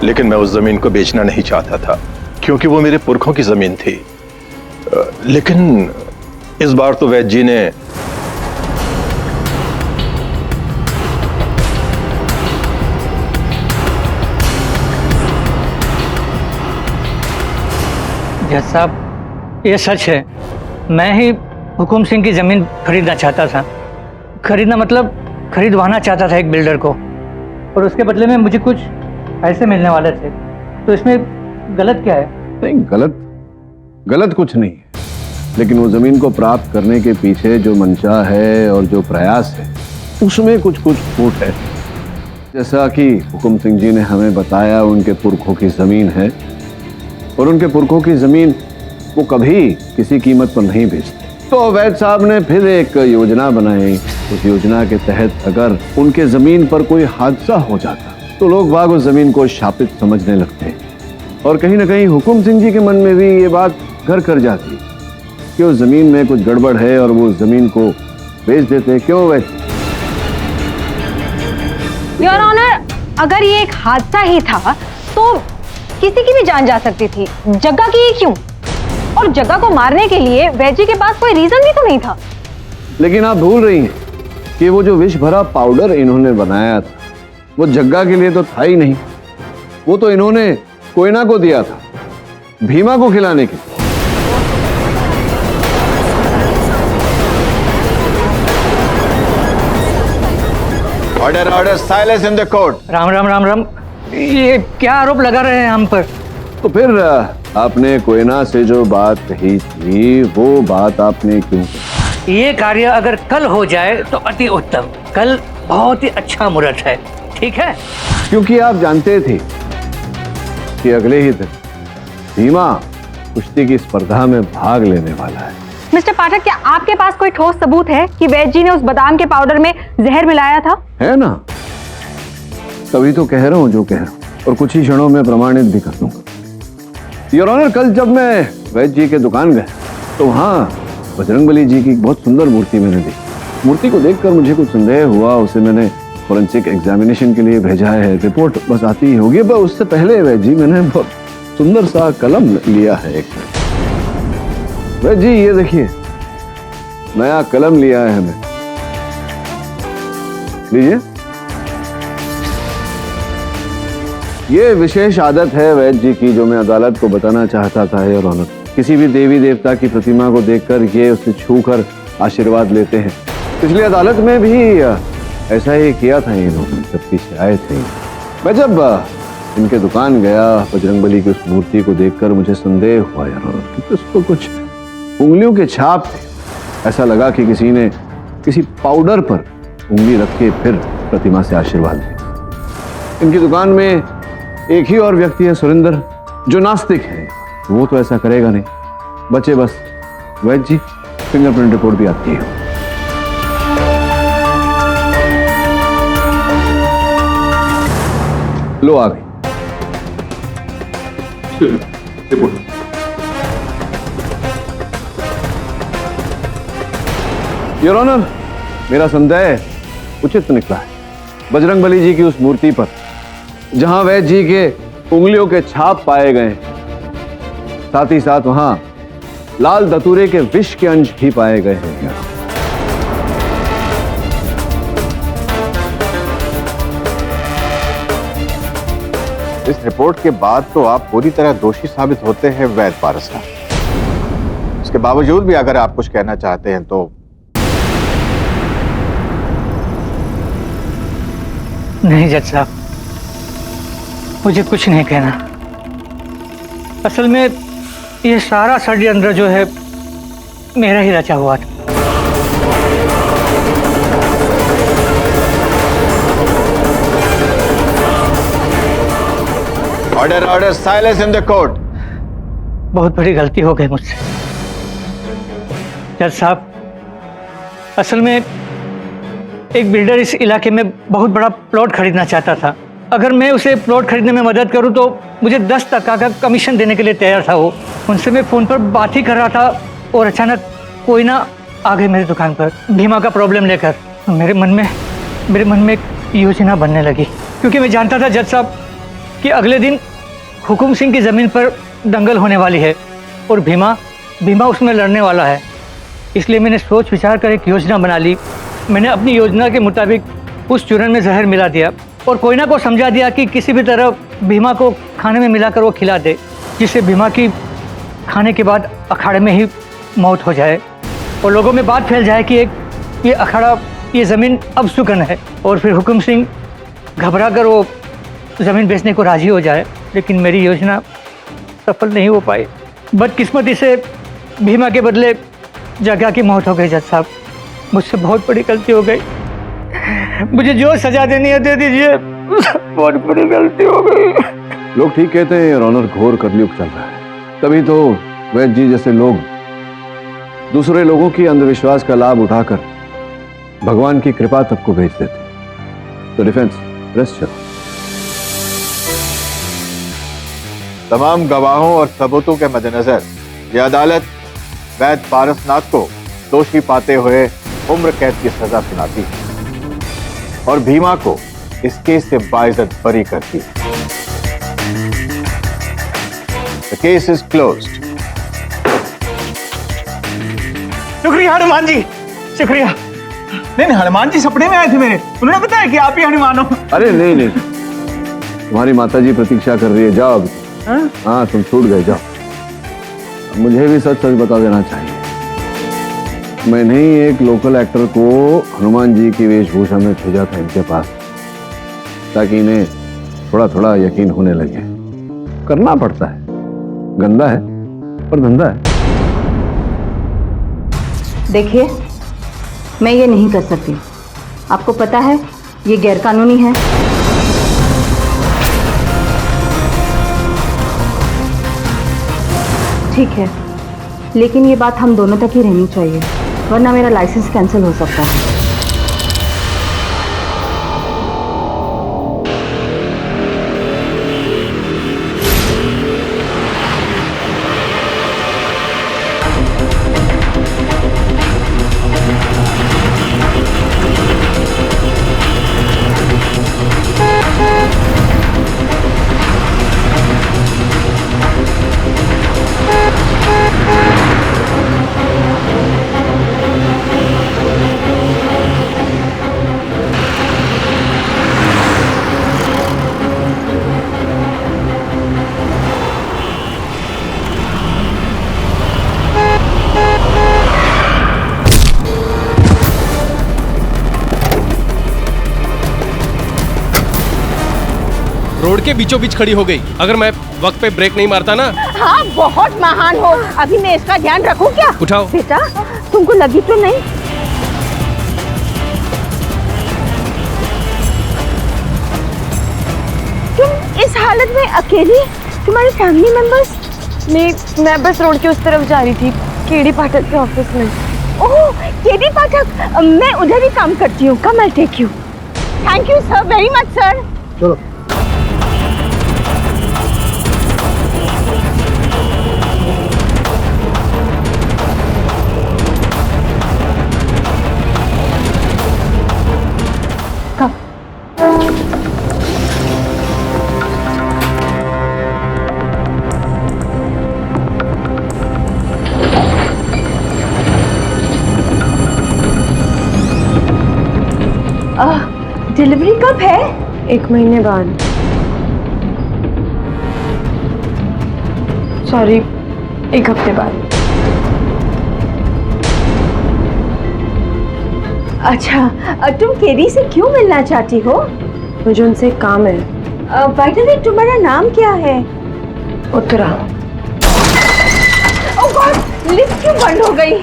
लेकिन मैं उस जमीन को बेचना नहीं चाहता था क्योंकि वो मेरे पुरखों की जमीन थी। लेकिन इस बार तो वैद्य जी ने जज साहब, ये सच है, मैं ही हुकुम सिंह की जमीन खरीदना चाहता था। खरीदना मतलब खरीदवाना चाहता था एक बिल्डर को, और उसके बदले में मुझे कुछ पैसे मिलने वाले थे, तो इसमें गलत क्या है? नहीं, गलत कुछ नहीं है, लेकिन वो जमीन को प्राप्त करने के पीछे जो मंशा है और जो प्रयास है उसमें कुछ फूट है। जैसा कि हुकुम सिंह जी ने हमें बताया, उनके पुरखों की जमीन है और उनके पुरखों की जमीन वो कभी किसी कीमत पर नहीं बेचते। तो अवैध साहब ने फिर एक योजना बनाई। उस योजना के तहत अगर उनके जमीन पर कोई हादसा हो जाता तो लोग बाग उस जमीन को शापित समझने लगते हैं, और कहीं ना कहीं हुकुम सिंह जी के मन में भी ये बात घर कर जाती कि उस जमीन में कुछ गड़बड़ है और वो उस जमीन को बेच देते। क्यों वैद? योर ऑनर, अगर ये एक हादसा ही था तो किसी की भी जान जा सकती थी, जग्गा की ही क्यों? और जग्गा को मारने के लिए वैद जी के पास कोई रीजन भी तो नहीं था। लेकिन आप भूल रही हैं कि वो जो विष भरा पाउडर इन्होंने बनाया था वो जग्गा के लिए तो था ही नहीं, वो तो इन्होंने कोयना को दिया था, भीमा को खिलाने के लिए। Order, silence in the court. Ram Ram Ram Ram, ये क्या आरोप लगा रहे हैं हम पर? तो फिर आपने कोयना से जो बात कही थी वो बात आपने क्यों की? ये कार्य अगर कल हो जाए तो अति उत्तम। कल बहुत ही अच्छा मुहूर्त है, ठीक है? क्योंकि आप जानते थे कि अगले ही दिन भीमा कुश्ती की स्पर्धा में भाग लेने वाला है। मिस्टर पाठक, क्या आपके पास कोई ठोस सबूत है कि वैद जी ने उस बादाम के पाउडर में जहर मिलाया था? है ना, तभी तो कह रहा हूं जो कह रहा हूं, और कुछ ही क्षणों में प्रमाणित भी कर दूंगा। योर ऑनर, कल जब मैं वैद जी के दुकान गया तो वहां बजरंगबली जी की बहुत सुंदर मूर्ति मैंने देखी। मूर्ति को देखकर मुझे कुछ संदेह हुआ, उसे मैंने फोरेंसिक एग्जामिनेशन के लिए भेजा है, रिपोर्ट बस आती ही होगी। पर उससे पहले वैद जी मैंने बहुत सुंदर सा कलम लिया है एक। वैद जी ये देखिए, नया कलम लिया है हमें, लीजिए। ये विशेष आदत है वैद जी की जो मैं अदालत को बताना चाहता था योर ऑनर। किसी भी देवी देवता की प्रतिमा को देखकर ये उसे छूकर आशीर्वाद लेते हैं। पिछली अदालत में भी ऐसा ही किया था इन्होंने जब पीछे आए थे। मैं जब इनके दुकान गया, बजरंगबली की उस मूर्ति को देखकर मुझे संदेह हुआ यार, क्योंकि उसको कुछ उंगलियों के छाप थे। ऐसा लगा कि किसी ने किसी पाउडर पर उंगली रख के फिर प्रतिमा से आशीर्वाद लिया। इनकी दुकान में एक ही और व्यक्ति है सुरेंद्र, जो नास्तिक है। वो तो ऐसा करेगा नहीं। बचे बस वैद जी। फिंगरप्रिंट रिपोर्ट भी आती है। लो आ गई रिपोर्ट। योर ऑनर, मेरा संदेह उचित निकला है। बजरंगबली जी की उस मूर्ति पर जहां वैद जी के उंगलियों के छाप पाए गए, साथ ही साथ वहां लाल धतूरे के विष के अंश भी पाए गए हैं। इस रिपोर्ट के बाद तो आप पूरी तरह दोषी साबित होते हैं वैद पारस साहब। इसके बावजूद भी अगर आप कुछ कहना चाहते हैं तो। नहीं जज साहब, मुझे कुछ नहीं कहना। असल में ये सारा षड्यंत्र जो है मेरा ही रचा हुआ था। Order, silence in the court. बहुत बड़ी गलती हो गई मुझसे जज साहब। असल में एक बिल्डर इस इलाके में बहुत बड़ा प्लॉट खरीदना चाहता था। अगर मैं उसे प्लॉट खरीदने में मदद करूं तो मुझे 10% का कमीशन देने के लिए तैयार था वो। उनसे मैं फ़ोन पर बात ही कर रहा था और अचानक कोई ना आ गए मेरी दुकान पर भीमा का प्रॉब्लम लेकर। मेरे मन में एक योजना बनने लगी, क्योंकि मैं जानता था जज साहब कि अगले दिन हुकुम सिंह की ज़मीन पर दंगल होने वाली है और भीमा उसमें लड़ने वाला है। इसलिए मैंने सोच विचार कर एक योजना बना ली। मैंने अपनी योजना के मुताबिक उस चूरन में जहर मिला दिया और कोयना को समझा दिया कि किसी भी तरह भीमा को खाने में मिलाकर वो खिला दे, जिससे भीमा की खाने के बाद अखाड़े में ही मौत हो जाए और लोगों में बात फैल जाए कि ये अखाड़ा, ये ज़मीन अब सुकन है। और फिर हुकुम सिंह घबरा कर वो जमीन बेचने को राजी हो जाए, लेकिन मेरी योजना सफल नहीं हो पाई। बदकिस्मती से भीमा के बदले जग्गा की मौत हो गई। जज साहब, मुझसे बहुत बड़ी गलती हो गई, मुझे जो सजा देनी है दे दीजिए। बहुत बड़ी गलती हो गई। लोग ठीक कहते हैं योर ऑनर, घोर कलयुग चल रहा है। तभी तो वैद्य जी जैसे लोग दूसरे लोगों की अंधविश्वास का लाभ उठाकर भगवान की कृपा तक को भेज देते। तो डिफेंस रेस्ट चलो। तमाम गवाहों और सबूतों के मद्देनजर यह अदालत वैद्य पारसनाथ को दोषी पाते हुए उम्र कैद की सजा सुनाती है और भीमा को इस केस से बाइज्जत बरी करती है। The case is closed. शुक्रिया हनुमान जी, शुक्रिया। नहीं नहीं, हनुमान जी सपने में आए थे मेरे, उन्होंने बताया कि आप ही हनुमान हो। अरे नहीं नहीं, तुम्हारी माताजी प्रतीक्षा कर रही है, जाओ अभी। हाँ तुम छूट गए, जाओ। मुझे भी सच सच बता देना चाहिए, मैंने ही एक लोकल एक्टर को हनुमान जी की वेशभूषा में भेजा था इनके पास, ताकि इन्हें थोड़ा थोड़ा यकीन होने लगे। करना पड़ता है, गंदा है पर धंधा है। देखिए, मैं ये नहीं कर सकती, आपको पता है ये गैरकानूनी है। ठीक है, लेकिन ये बात हम दोनों तक ही रहनी चाहिए, वरना मेरा लाइसेंस कैंसिल हो सकता है। रोड के बीचों बीच खड़ी हो गई। अगर मैं वक्त पे ब्रेक नहीं मारता ना। हाँ, बहुत महान हो। अभी मैं इसका ध्यान रखूं क्या? उठाओ। बेटा, तुमको लगी तो नहीं? तुम इस हालत में अकेली? तुम्हारे फैमिली मेंबर्स? मैं बस रोड के उस तरफ जा रही थी, केडी पाठक के ऑफिस में। ओह, केडी पाठक, मैं उधर ही काम करती हूँ। Come, I take you. Thank you sir, very much sir. चलो। डिलीवरी कब है? 1 महीने बाद। सॉरी, 1 हफ्ते बाद। अच्छा, तुम केडी से क्यों मिलना चाहती हो? मुझे उनसे एक काम है। बाय द वे, तुम्हारा नाम क्या है? उत्तरा। ओह गॉड, लिफ्ट क्यों बंद हो गई?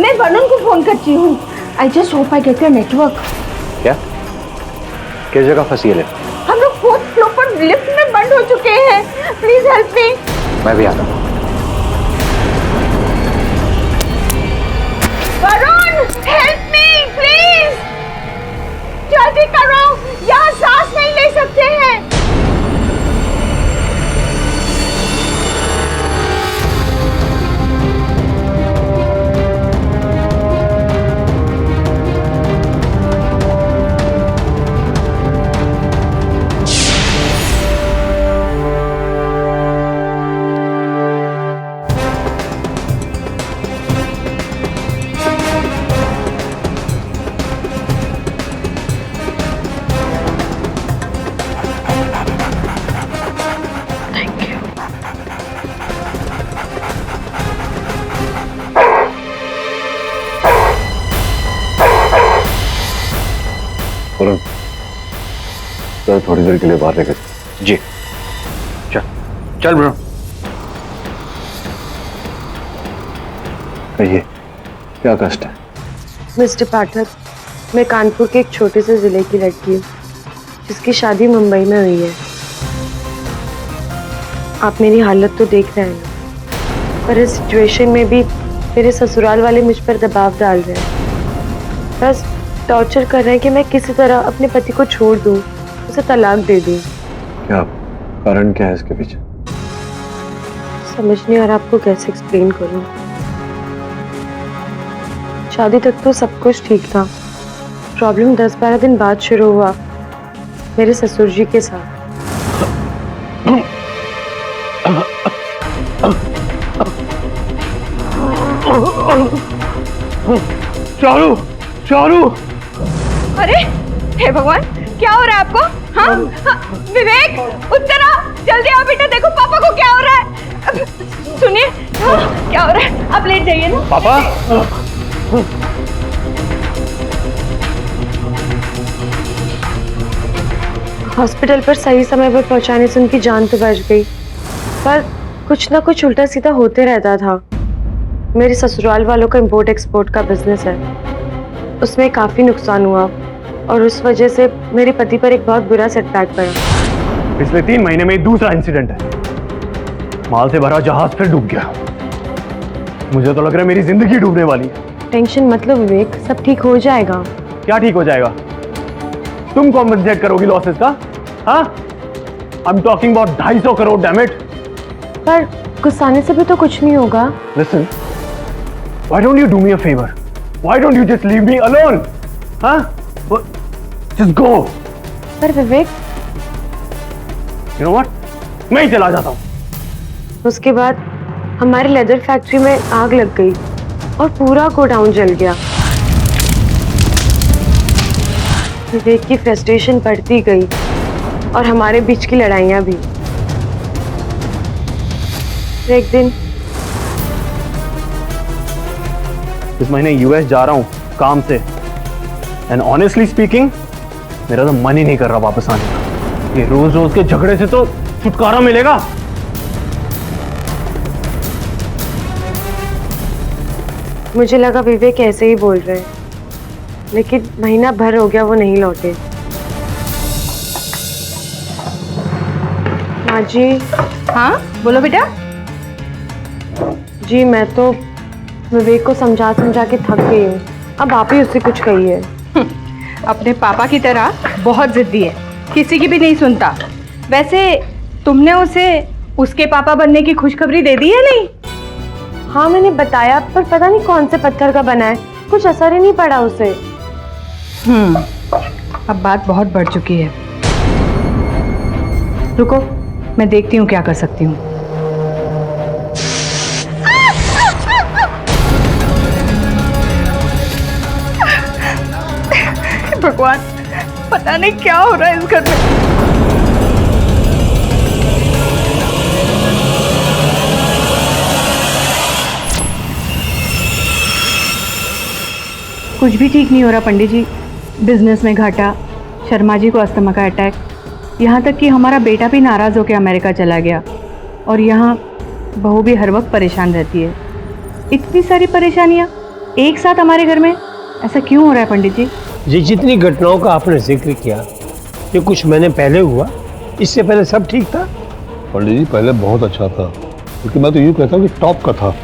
मैं वरुण को फोन करती हूँ। I just hope I get your network. क्या? किस जगह फंसी है लिफ्ट? हम लोग 4th फ्लोर पर लिफ्ट में बंद हो चुके हैं। Please help me. मैं भी आता हूँ। Varun, help me please. जल्दी करो, यहाँ सांस नहीं ले सकते हैं। और सर थोड़ी देर के लिए बाहर लेकर जी चल चल ब्रो। कहिए क्या कष्ट है? मिस्टर पाठक, मैं कानपुर के एक छोटे से जिले की लड़की हूँ जिसकी शादी मुंबई में हुई है। आप मेरी हालत तो देख रहे हैं, पर इस सिचुएशन में भी मेरे ससुराल वाले मुझ पर दबाव डाल रहे हैं। बस टॉर्चर कर रहे हैं कि मैं किसी तरह अपने पति को छोड़ दूं, उसे तलाक दे दूं। क्या कारण क्या है इसके पीछे? समझ नहीं आ रहा आपको कैसे एक्सप्लेन करूं। शादी तक तो सब कुछ ठीक था, प्रॉब्लम 10-12 दिन बाद शुरू हुआ मेरे ससुर जी के साथ। चारू, चारू, अरे हे भगवान, क्या हो रहा है आपको? हाँ? विवेक, उत्तर आओ, जल्दी आओ बेटा, देखो पापा को क्या हो रहा है। सुनिए, क्या हो रहा है? आप लेट जाइए ना। पापा। हॉस्पिटल पर सही समय पर पहुंचाने से उनकी जान तो बच गई, पर कुछ ना कुछ उल्टा सीधा होते रहता था। मेरे ससुराल वालों का इंपोर्ट एक्सपोर्ट का बिजनेस है, उसमें काफी नुकसान हुआ और उस वजह से मेरे पति पर एक बहुत बुरा सेटबैक पड़ा। पिछले 3 महीने में दूसरा इंसिडेंट है। माल से भरा जहाज फिर डूब गया। मुझे तो लग रहा है मेरी जिंदगी डूबने वाली है। टेंशन मत लो विवेक, सब ठीक हो जाएगा। क्या ठीक हो जाएगा? तुम कॉम्पेंसेट करोगी लॉसेस का? हाँ? I am talking about 250 crore, damn it. पर गुस्साने से भी तो कुछ नहीं होगा। Listen, why don't you do me a favour? Why don't you just leave me alone? हाँ? Just go. पर विवेक, यू नो व्हाट, मैं ही चला जाता हूँ। उसके बाद हमारी लेदर फैक्ट्री में आग लग गई और पूरा गोडाउन जल गया। विवेक की फ्रस्ट्रेशन बढ़ती गई और हमारे बीच की लड़ाइयाँ भी। एक दिन इस महीने यूएस जा रहा हूँ काम से, एंड ऑनेस्टली स्पीकिंग मेरा तो मन ही नहीं कर रहा वापस आने का। ये रोज रोज के झगड़े से तो छुटकारा मिलेगा। मुझे लगा विवेक ऐसे ही बोल रहे हैं, लेकिन महीना भर हो गया वो नहीं लौटे। माँ जी। हाँ बोलो बेटा। जी मैं तो विवेक को समझा समझा के थक गई हूँ, अब आप ही उससे कुछ कहिए। अपने पापा की तरह बहुत जिद्दी है, किसी की भी नहीं सुनता। वैसे तुमने उसे उसके पापा बनने की खुशखबरी दे दी है नहीं? हाँ मैंने बताया, पर पता नहीं कौन से पत्थर का बना है, कुछ असर ही नहीं पड़ा उसे। अब बात बहुत बढ़ चुकी है। रुको, मैं देखती हूँ क्या कर सकती हूँ। भगवान, पता नहीं क्या हो रहा है इस घर में। कुछ भी ठीक नहीं हो रहा पंडित जी। बिजनेस में घाटा, शर्मा जी को अस्थमा का अटैक, यहाँ तक कि हमारा बेटा भी नाराज होकर अमेरिका चला गया, और यहाँ बहू भी हर वक्त परेशान रहती है। इतनी सारी परेशानियाँ एक साथ हमारे घर में, ऐसा क्यों हो रहा है पंडित जी? ये जितनी घटनाओं का आपने जिक्र किया, ये कुछ महीने पहले हुआ, इससे पहले सब ठीक था? पंडित जी पहले बहुत अच्छा था, क्योंकि मैं तो यूँ कहता हूँ कि टॉप का था।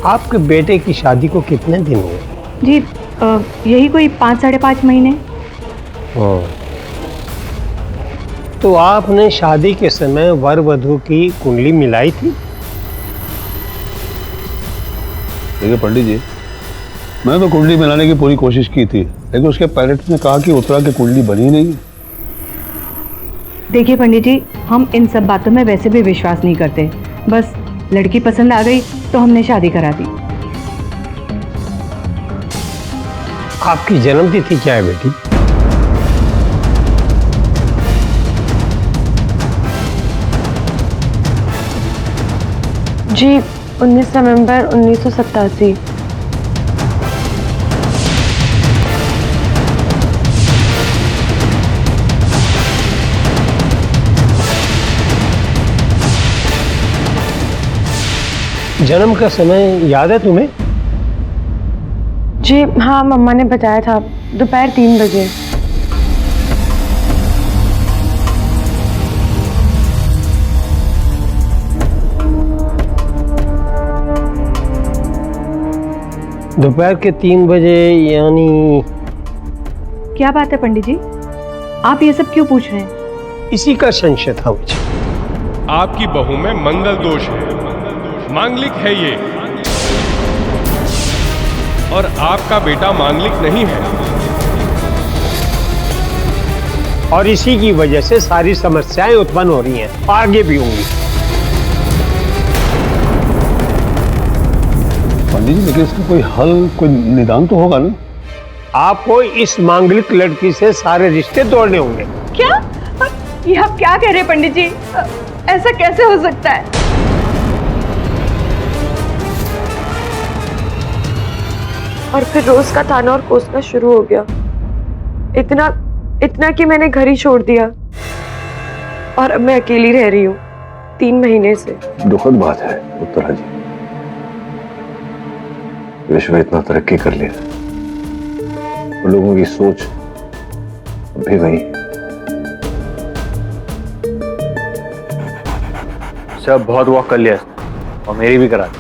आपके बेटे की शादी को कितने दिन हुए? जी यही कोई 5-5.5 महीने। तो आपने शादी के समय वर वधू की कुंडली मिलाई थी? देखिए पंडित जी, मैंने तो कुंडली मिलाने की पूरी कोशिश की थी, लेकिन उसके पेरेंट्स ने कहा कि उत्तरा की कुंडली बनी नहीं। देखिए पंडित जी, हम इन सब बातों में वैसे भी विश्वास नहीं करते। बस लड़की पसंद आ गई तो हमने शादी करा दी। आपकी जन्मतिथि क्या है बेटी? जी 19 नवंबर 1987। जन्म का समय याद है तुम्हें? जी हाँ, मम्मा ने बताया था, दोपहर 3 बजे। दोपहर के 3 बजे यानी? क्या बात है पंडित जी, आप ये सब क्यों पूछ रहे हैं? इसी का संशय था मुझे। आपकी बहू में मंगल दोष है, मांगलिक है ये, और आपका बेटा मांगलिक नहीं है। और इसी की वजह से सारी समस्याएं उत्पन्न हो रही हैं, आगे भी होंगी। पंडित जी, लेकिन इसका कोई हल, कोई निदान तो होगा ना? आपको इस मांगलिक लड़की से सारे रिश्ते तोड़ने होंगे। क्या? ये आप क्या कह रहे हैं पंडित जी? ऐसा कैसे हो सकता है? और फिर रोज का ताना और कोसना शुरू हो गया। इतना कि मैंने घर ही छोड़ दिया और अब मैं अकेली रह रही हूँ 3 महीने से। दुखद बात है उत्तरा जी, विश्व इतना तरक्की कर लिया, लोगों की सोच अभी वही। सब बहुत वॉक कर लिया और मेरी भी करा दी।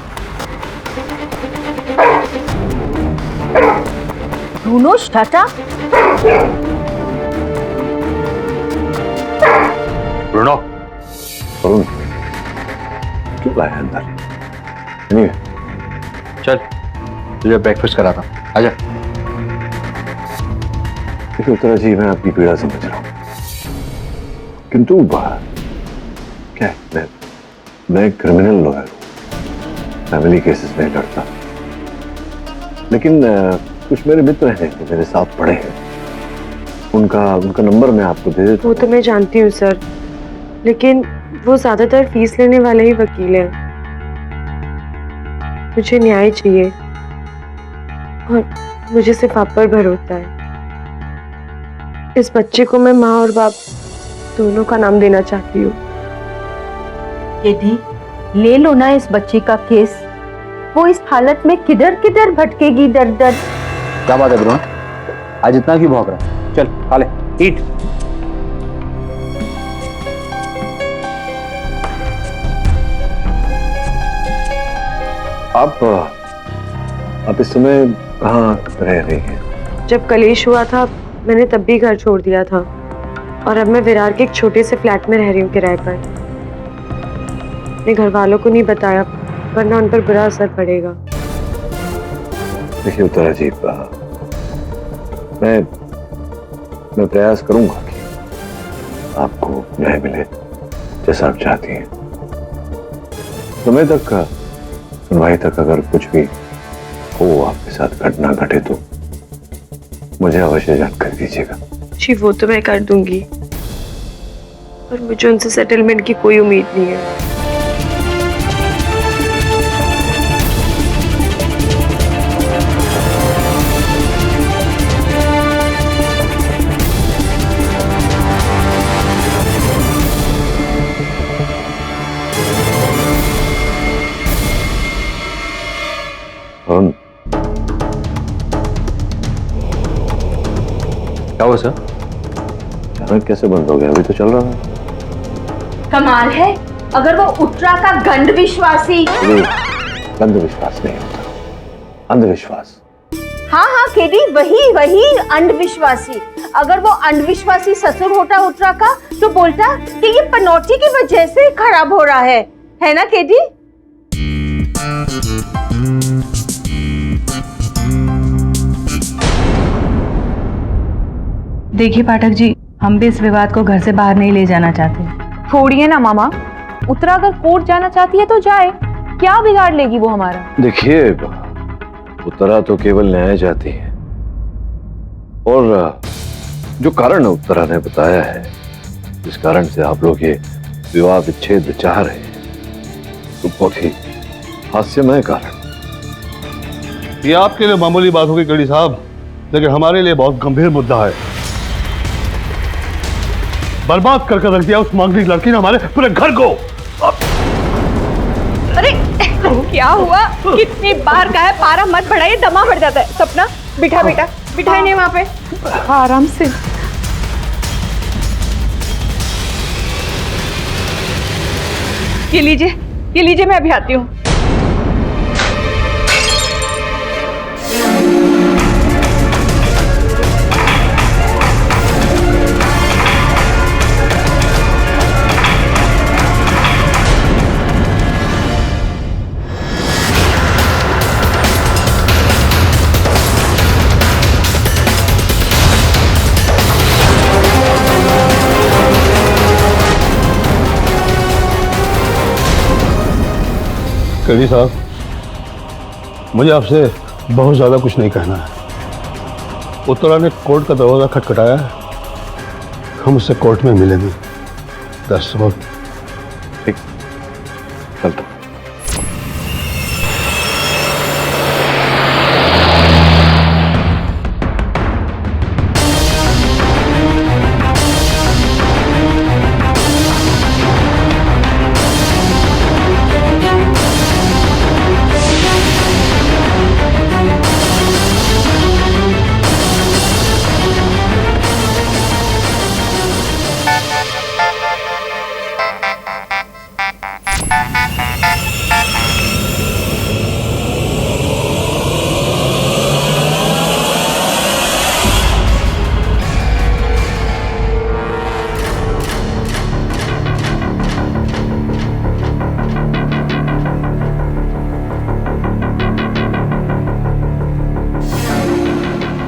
Bruno shut up. Bruno, Arun क्यों लाया अंदर? नहीं चल तुझे ब्रेकफास्ट कराता, आजा। देखिए उत्तरा जी, मैं आपकी पीड़ा समझ रहा हूँ, किंतु क्या है, मैं क्रिमिनल लॉयर हूँ, फैमिली केसेस में लड़ता, लेकिन कुछ मेरे मित्र हैं जो मेरे साथ पढ़े हैं, उनका नंबर मैं आपको दे देता। वो तो मैं जानती हूँ सर, लेकिन वो ज्यादातर फीस लेने वाले ही वकील हैं। मुझे न्याय चाहिए और मुझे सिर्फ आप पर भरोसा है। इस बच्चे को मैं माँ और बाप दोनों का नाम देना चाहती हूँ। केटी, ले लो ना इस बच्ची का केस, वो इस हालत में किधर किधर भटकेगी दर दर। क्या बात है ब्रो, आज इतना क्यों भौंक रहा है? चल खा ले, ईट। आप इस समय कहाँ रह रही हैं? जब कलेश हुआ था मैंने तब भी घर छोड़ दिया था और अब मैं विरार के एक छोटे से फ्लैट में रह रही हूँ किराए पर। अपने घर वालों को नहीं बताया वरना उन पर बुरा असर पड़ेगा। देखिए उत्तरा जी, मैं प्रयास करूंगा कि आपको न्याय मिले जैसा आप चाहती हैं। समय तक सुनवाई तक अगर कुछ भी हो, आपके साथ घटना घटे तो मुझे अवश्य जानकारी दीजिएगा। जी वो तो मैं कर दूंगी, पर मुझे उनसे सेटलमेंट की कोई उम्मीद नहीं है। क्या हुआ सर? अचानक कैसे बंद हो गया? अभी तो चल रहा है। कमाल है, अगर वो उत्तरा का गंड विश्वासी। गंध विश्वास नहीं होता, अंधविश्वास। हाँ हाँ केडी, वही अंधविश्वासी। अगर वो अंधविश्वासी ससुर होता उत्तरा का तो बोलता कि ये पनौती की वजह से खराब हो रहा है ना केडी? देखिए पाठक जी, हम भी इस विवाद को घर से बाहर नहीं ले जाना चाहते। छोड़िए ना मामा, उत्तरा अगर कोर्ट जाना चाहती है तो जाए, क्या बिगाड़ लेगी वो हमारा? देखिए उत्तरा तो केवल न्याय चाहती है, और जो कारण उत्तरा ने बताया है, जिस कारण से आप लोग ये विवाह विच्छेद चाह रहे हैं, तो बहुत ही हास्यमय कारण। ये आपके लिए मामूली बात होगी गढ़ी साहब, लेकिन हमारे लिए बहुत गंभीर मुद्दा है। बर्बाद करके रख दिया उस मांगलिक लड़की ने हमारे पूरे घर को। अरे क्या हुआ? कितनी बार कहा है पारा मत बढ़ाइए, दमा बढ़ जाता है। सपना बिठा बेटा, बिठाए नहीं वहां पे, आराम से। ये लीजिए, मैं अभी आती हूँ। कड़ी साहब, मुझे आपसे बहुत ज़्यादा कुछ नहीं कहना है। उत्तरा ने कोर्ट का दरवाज़ा खटखटाया है, हम उससे कोर्ट में मिलेंगे। That's all. ठीक, चलता।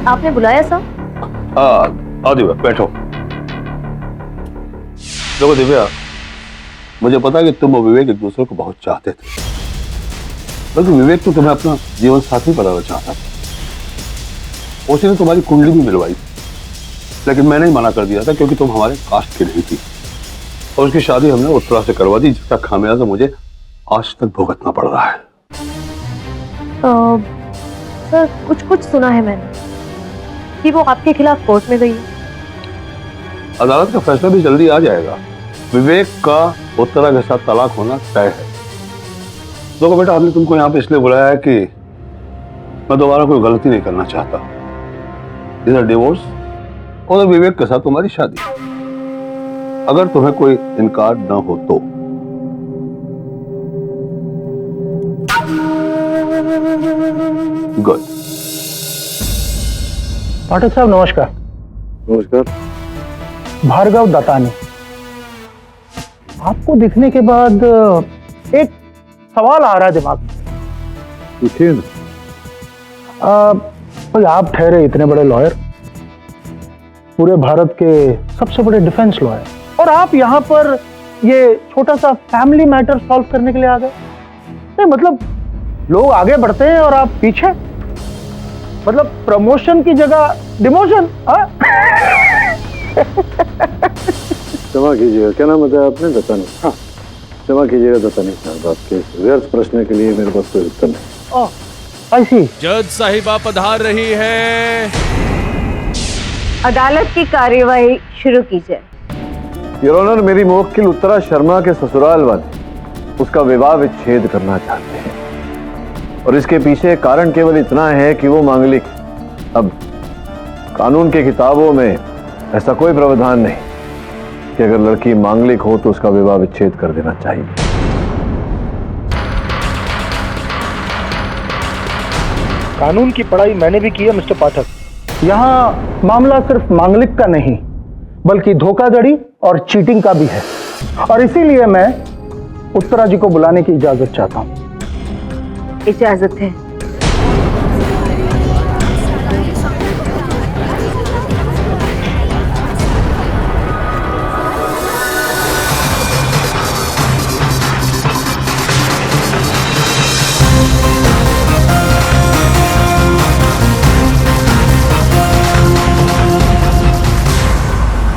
आपने बुलाया सर? हाँ दिव्या, बैठो। देखो दिव्या, मुझे पता है कि तुम और विवेक एक दूसरे को बहुत चाहते थे, बल्कि विवेक तो तुम्हें अपना जीवन साथी बनाना चाहता था। उसी ने तुम्हारी कुंडली भी मिलवाई, लेकिन मैंने ही मना कर दिया था क्योंकि तुम हमारे कास्ट की नहीं थी, और उसकी शादी हमने उत्तरा से करवा दी, जिसका खामियाजा मुझे आज तक भुगतना पड़ रहा है। सर कुछ सुना है मैंने कि वो आपके खिलाफ कोर्ट में गई है। अदालत का फैसला भी जल्दी आ जाएगा। विवेक का उत्तरा के साथ तलाक होना तय है। देखो बेटा, हमने तुमको यहाँ पे इसलिए बुलाया है कि मैं दोबारा कोई गलती नहीं करना चाहता। इधर डिवोर्स और विवेक के साथ तुम्हारी शादी। अगर तुम्हें कोई इनकार न हो तो। गुड। पाठक साहब नमस्कार। नमस्कार। भार्गव दत्तानी। आपको दिखने के बाद एक सवाल आ रहा है दिमाग में। पूछिए ना। भाई आप ठहरे इतने बड़े लॉयर, पूरे भारत के सबसे बड़े डिफेंस लॉयर, और आप यहाँ पर ये छोटा सा फैमिली मैटर सॉल्व करने के लिए आ गए। नहीं मतलब लोग आगे बढ़ते हैं और आप पीछे, मतलब प्रमोशन की जगह डिमोशन। क्षमा कीजिएगा, क्या नाम बताया आपने? दत्तानी। हाँ, क्षमा कीजिएगा दत्तानी साहब, आपके व्यर्थ प्रश्न के लिए मेरे पास कोई उत्तर नहीं। ऐसी जज साहिबा पधार रही है। अदालत की कार्यवाही शुरू कीजिए। योर ऑनर, मेरी मुवक्किल उत्तरा शर्मा के ससुराल वाले उसका विवाह विच्छेद करना चाहते हैं, और इसके पीछे कारण केवल इतना है कि वो मांगलिक। अब कानून की किताबों में ऐसा कोई प्रावधान नहीं कि अगर लड़की मांगलिक हो तो उसका विवाह विच्छेद कर देना चाहिए। कानून की पढ़ाई मैंने भी की है मिस्टर पाठक। यहाँ मामला सिर्फ मांगलिक का नहीं बल्कि धोखाधड़ी और चीटिंग का भी है, और इसीलिए मैं उत्तरा जी को बुलाने की इजाजत चाहता हूँ। इजाजत है।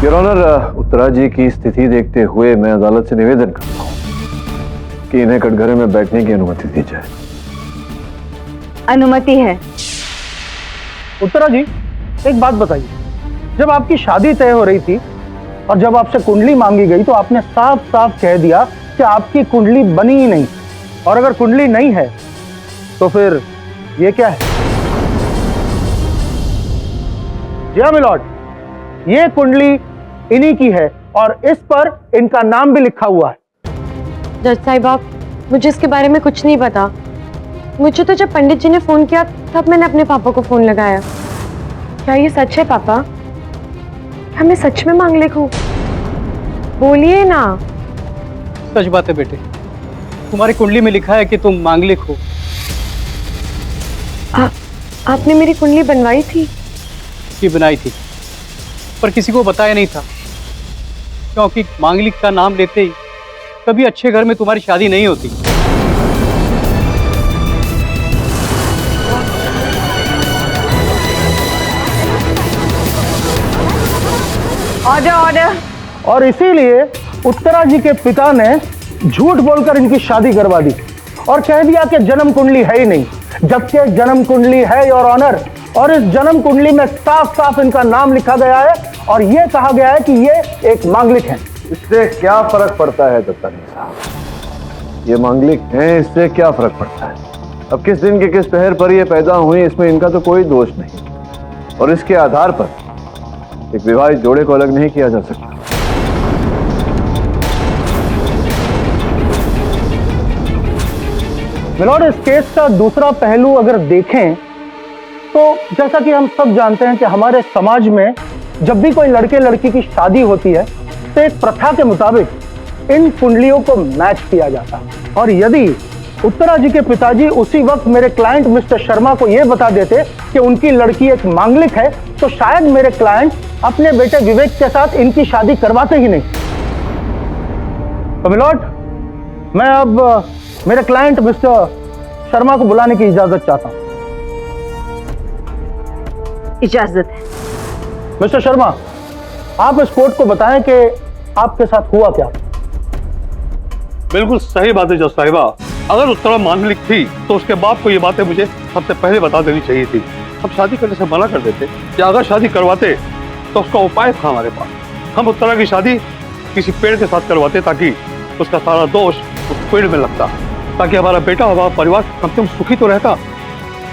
योर ऑनर, उत्तरा जी की स्थिति देखते हुए मैं अदालत से निवेदन करता हूँ कि इन्हें कटघरे में बैठने की अनुमति दी जाए। अनुमति है। उत्तरा जी, एक बात बताइए, जब आपकी शादी तय हो रही थी और जब आपसे कुंडली मांगी गई तो आपने साफ साफ कह दिया कि आपकी कुंडली बनी ही नहीं और अगर कुंडली नहीं है तो फिर ये क्या है? जी हाँ मिलॉर्ड, ये कुंडली इन्हीं की है और इस पर इनका नाम भी लिखा हुआ है। जज साहिबा, मुझे इसके बारे में कुछ नहीं पता। मुझे तो जब पंडित जी ने फोन किया तब मैंने अपने पापा को फोन लगाया। क्या ये सच है पापा? क्या मैं सच में मांगलिक हूँ? बोलिए ना। सच बात है बेटे, तुम्हारी कुंडली में लिखा है कि तुम मांगलिक हो। आपने मेरी कुंडली बनवाई थी? की बनाई थी, पर किसी को बताया नहीं था, क्योंकि मांगलिक का नाम लेते ही कभी अच्छे घर में तुम्हारी शादी नहीं होती। Order order. और इसीलिए उत्तरा जी के पिता ने झूठ बोलकर इनकी शादी करवा दी और कह दिया कि जन्म कुंडली है ही नहीं, जबकि जन्म कुंडली है योर ऑनर। और इस जन्म कुंडली में साफ साफ इनका नाम लिखा गया है और यह कहा गया है कि ये एक मांगलिक है। इससे क्या फर्क पड़ता है दत्तानी साहब? ये मांगलिक हैं, इससे क्या फर्क पड़ता है? अब किस दिन के किस पहर पर ये पैदा हुई, इसमें इनका तो कोई दोष नहीं, और इसके आधार पर एक विवाहित जोड़े को अलग नहीं किया जा सकता। मिलॉर्ड, इस केस का दूसरा पहलू अगर देखें तो जैसा कि हम सब जानते हैं कि हमारे समाज में जब भी कोई लड़के लड़की की शादी होती है तो एक प्रथा के मुताबिक इन कुंडलियों को मैच किया जाता है। और यदि उत्तरा जी के पिताजी उसी वक्त मेरे क्लाइंट मिस्टर शर्मा को यह बता देते कि उनकी लड़की एक मांगलिक है तो शायद मेरे क्लाइंट अपने बेटे विवेक के साथ इनकी शादी करवाते ही नहीं। तो मिलॉर्ड, मैं अब मेरे क्लाइंट मिस्टर शर्मा को बुलाने की इजाजत चाहता हूं। इजाजत है। मिस्टर शर्मा, आप इस कोर्ट को बताएं कि आपके साथ हुआ क्या। बिल्कुल सही बात है जज साहिबा। अगर उत्तरा मांगलिक थी तो उसके बाप को ये बातें मुझे सबसे पहले बता देनी चाहिए थी। हम शादी करने से मना कर देते, या अगर शादी करवाते तो उसका उपाय था हमारे पास। हम उत्तरा की शादी किसी पेड़ के साथ करवाते ताकि उसका सारा दोष उस पेड़ में लगता, ताकि हमारा बेटा हमारा परिवार कम से कम सुखी तो रहता।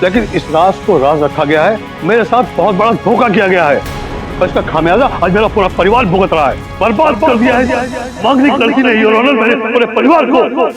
लेकिन इस राज को राज रखा गया है, मेरे साथ बहुत बड़ा धोखा किया गया है और इसका खामियाजा आज मेरा पूरा परिवार भुगत रहा है। बर्बाद कर दिया है मांगलिक लड़की ने योर ऑनर मेरे पूरे परिवार को।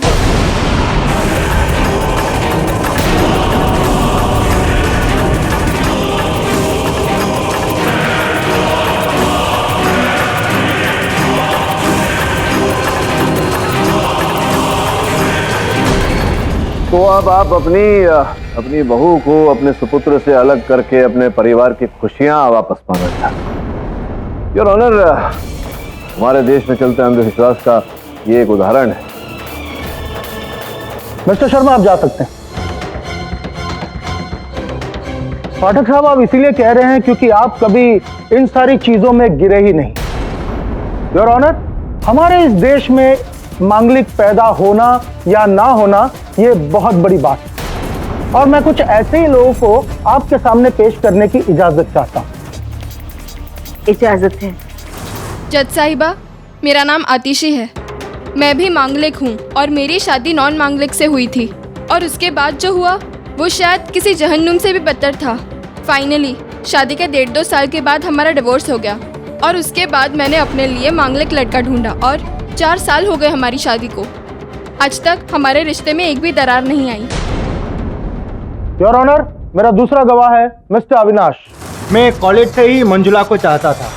तो अब आप अपनी बहू को अपने सुपुत्र से अलग करके अपने परिवार की खुशियां वापस पाना चाहते। योर ऑनर, हमारे देश में चलते अंधविश्वास का ये एक उदाहरण है। मिस्टर शर्मा, आप जा सकते हैं। पाठक साहब, आप इसीलिए कह रहे हैं क्योंकि आप कभी इन सारी चीजों में गिरे ही नहीं। योर ऑनर, हमारे इस देश में मांगलिक पैदा होना या ना होना ये बहुत बड़ी बात है और मैं कुछ ऐसे ही लोगों को आपके सामने पेश करने की इजाजत चाहता हूं। इजाजत है। जज साहिबा, मेरा नाम आतिशी है। मैं भी मांगलिक हूँ और मेरी शादी नॉन मांगलिक से हुई थी और उसके बाद जो हुआ वो शायद किसी जहन्नुम से भी बदतर था। फाइनली शादी के 1.5-2 साल के बाद हमारा डिवोर्स हो गया और उसके बाद मैंने अपने लिए मांगलिक लड़का ढूंढा और 4 साल हो गए हमारी शादी को। आज तक हमारे रिश्ते में एक भी दरार नहीं आई। योर ऑनर, मेरा दूसरा गवाह है मिस्टर अविनाश। मैं कॉलेज से ही मंजुला को चाहता था,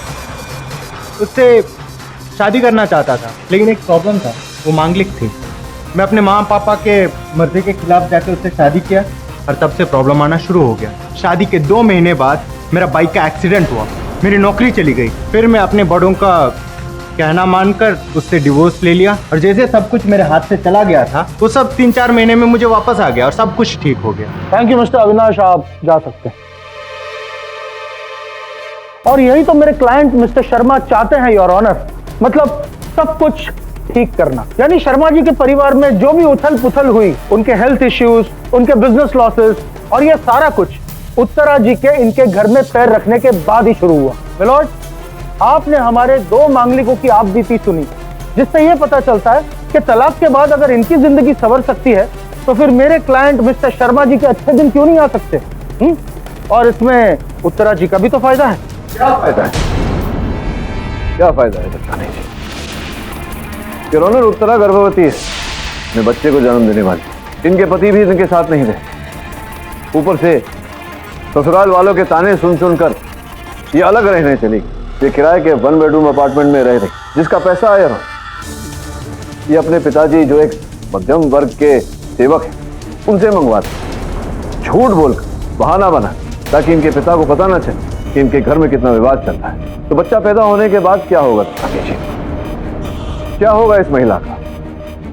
उससे शादी करना चाहता था, लेकिन एक प्रॉब्लम था, वो मांगलिक थी। मैं अपने माँ पापा के मर्जी के खिलाफ जाकर उससे शादी किया और तब से प्रॉब्लम आना शुरू हो गया। शादी के 2 महीने बाद मेरा बाइक का एक्सीडेंट हुआ, मेरी नौकरी चली गई। फिर मैं अपने बड़ों का कहना मानकर उससे डिवोर्स ले लिया और जैसे सब कुछ मेरे हाथ से चला गया था वो सब 3-4 महीने में मुझे वापस आ गया और सब कुछ ठीक हो गया। थैंक यू मिस्टर अविनाश, आप जा सकते हैं। और यही तो मेरे क्लाइंट मिस्टर शर्मा चाहते हैं योर ऑनर, मतलब सब कुछ ठीक करना। यानी शर्मा जी के परिवार में जो भी उथल पुथल हुई, उनके हेल्थ इश्यूज, उनके बिजनेस लॉसेस और ये सारा कुछ उत्तरा जी के इनके घर में पैर रखने के बाद ही शुरू हुआ। मिलॉर्ड, आपने हमारे 2 मांगलिकों की आपबीती सुनी, जिससे यह पता चलता है कि तलाक के बाद अगर इनकी जिंदगी संवर सकती है तो फिर मेरे क्लाइंट मिस्टर शर्मा जी के अच्छे दिन क्यों नहीं आ सकते? और इसमें उत्तरा जी का भी तो फायदा है। क्या फायदा है? क्या फायदा है बताने जी? योर ऑनर, उत्तरा गर्भवती है, अपने बच्चे को जन्म देने वाली। इनके पति भी इनके साथ नहीं थे। ऊपर से ससुराल वालों के ताने सुन सुनकर ये अलग रहने चली। ये किराए के 1 बेडरूम अपार्टमेंट में रह रही, जिसका पैसा आया रहा। ये अपने पिताजी जो एक मध्यम वर्ग के सेवक हैं, उनसे मंगवाते, झूठ बोलकर, बहाना बना, ताकि इनके पिता को पता ना चले कि इनके घर में कितना विवाद चल रहा है। तो बच्चा पैदा होने के बाद क्या होगा जी? क्या होगा इस महिला का?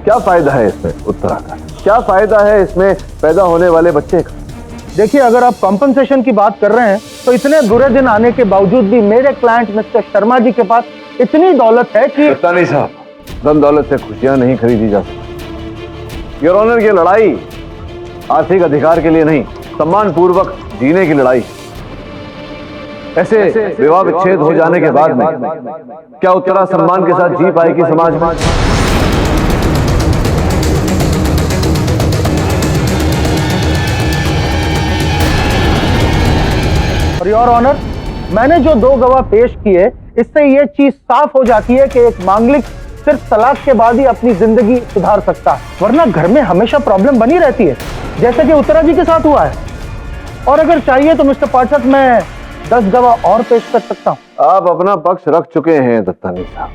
क्या फायदा है इसमें उत्तरा का? क्या फायदा है इसमें पैदा होने वाले बच्चे का? देखिए, अगर आप कॉम्पनसेशन की बात कर रहे हैं तो इतने बुरे दिन आने के बावजूद भी मेरे क्लाइंट मिस्टर शर्मा जी के पास इतनी दौलत है कि नहीं साहब, धन दौलत से खुशियां नहीं खरीदी जा सकती। योर ऑनर, ये लड़ाई आर्थिक अधिकार के लिए नहीं, सम्मान पूर्वक जीने की लड़ाई। ऐसे विवाह विच्छेद हो जाने के बाद में क्या उत्तरा सम्मान के साथ जी पाएगी समाज में? और योर ऑनर, मैंने जो 2 गवाह पेश किए, इससे ये चीज साफ हो जाती है कि एक मांगलिक सिर्फ तलाक के बाद ही अपनी जिंदगी सुधार सकता है, वरना घर में हमेशा प्रॉब्लम बनी रहती है, जैसे कि उत्तरा जी के साथ हुआ है। और अगर चाहिए तो मिस्टर पाठक, मैं 10 गवाह और पेश कर सकता हूं। आप अपना पक्ष रख चुके हैं दत्तानी साहब।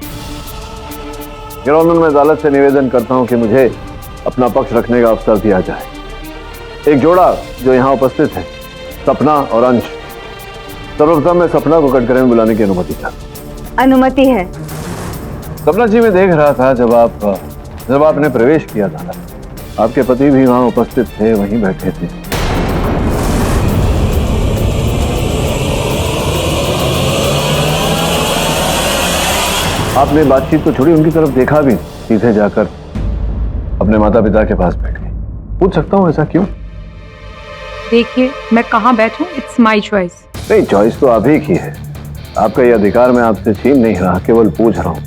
योर ऑनर, मैं अदालत से निवेदन करता हूं कि मुझे अपना पक्ष रखने का अवसर दिया जाए। एक जोड़ा जो यहाँ उपस्थित है, सपना और अंश। सर्वप्रथम मैं सपना को कटघरे में बुलाने की अनुमति चाहता। अनुमति है। सपना जी, मैं देख रहा था जब आपने प्रवेश किया था, आपके पति भी वहां उपस्थित थे, वहीं बैठे थे। आपने बातचीत तो छोड़ी, उनकी तरफ देखा भी, सीधे जाकर अपने माता पिता के पास बैठ गए। पूछ सकता हूँ ऐसा क्यों? देखिए, मैं कहाँ बैठूं, इट्स माय चॉइस। नहीं, चॉइस तो आप ही की है, आपका ये अधिकार मैं आपसे छीन नहीं रहा, केवल पूछ रहा हूँ।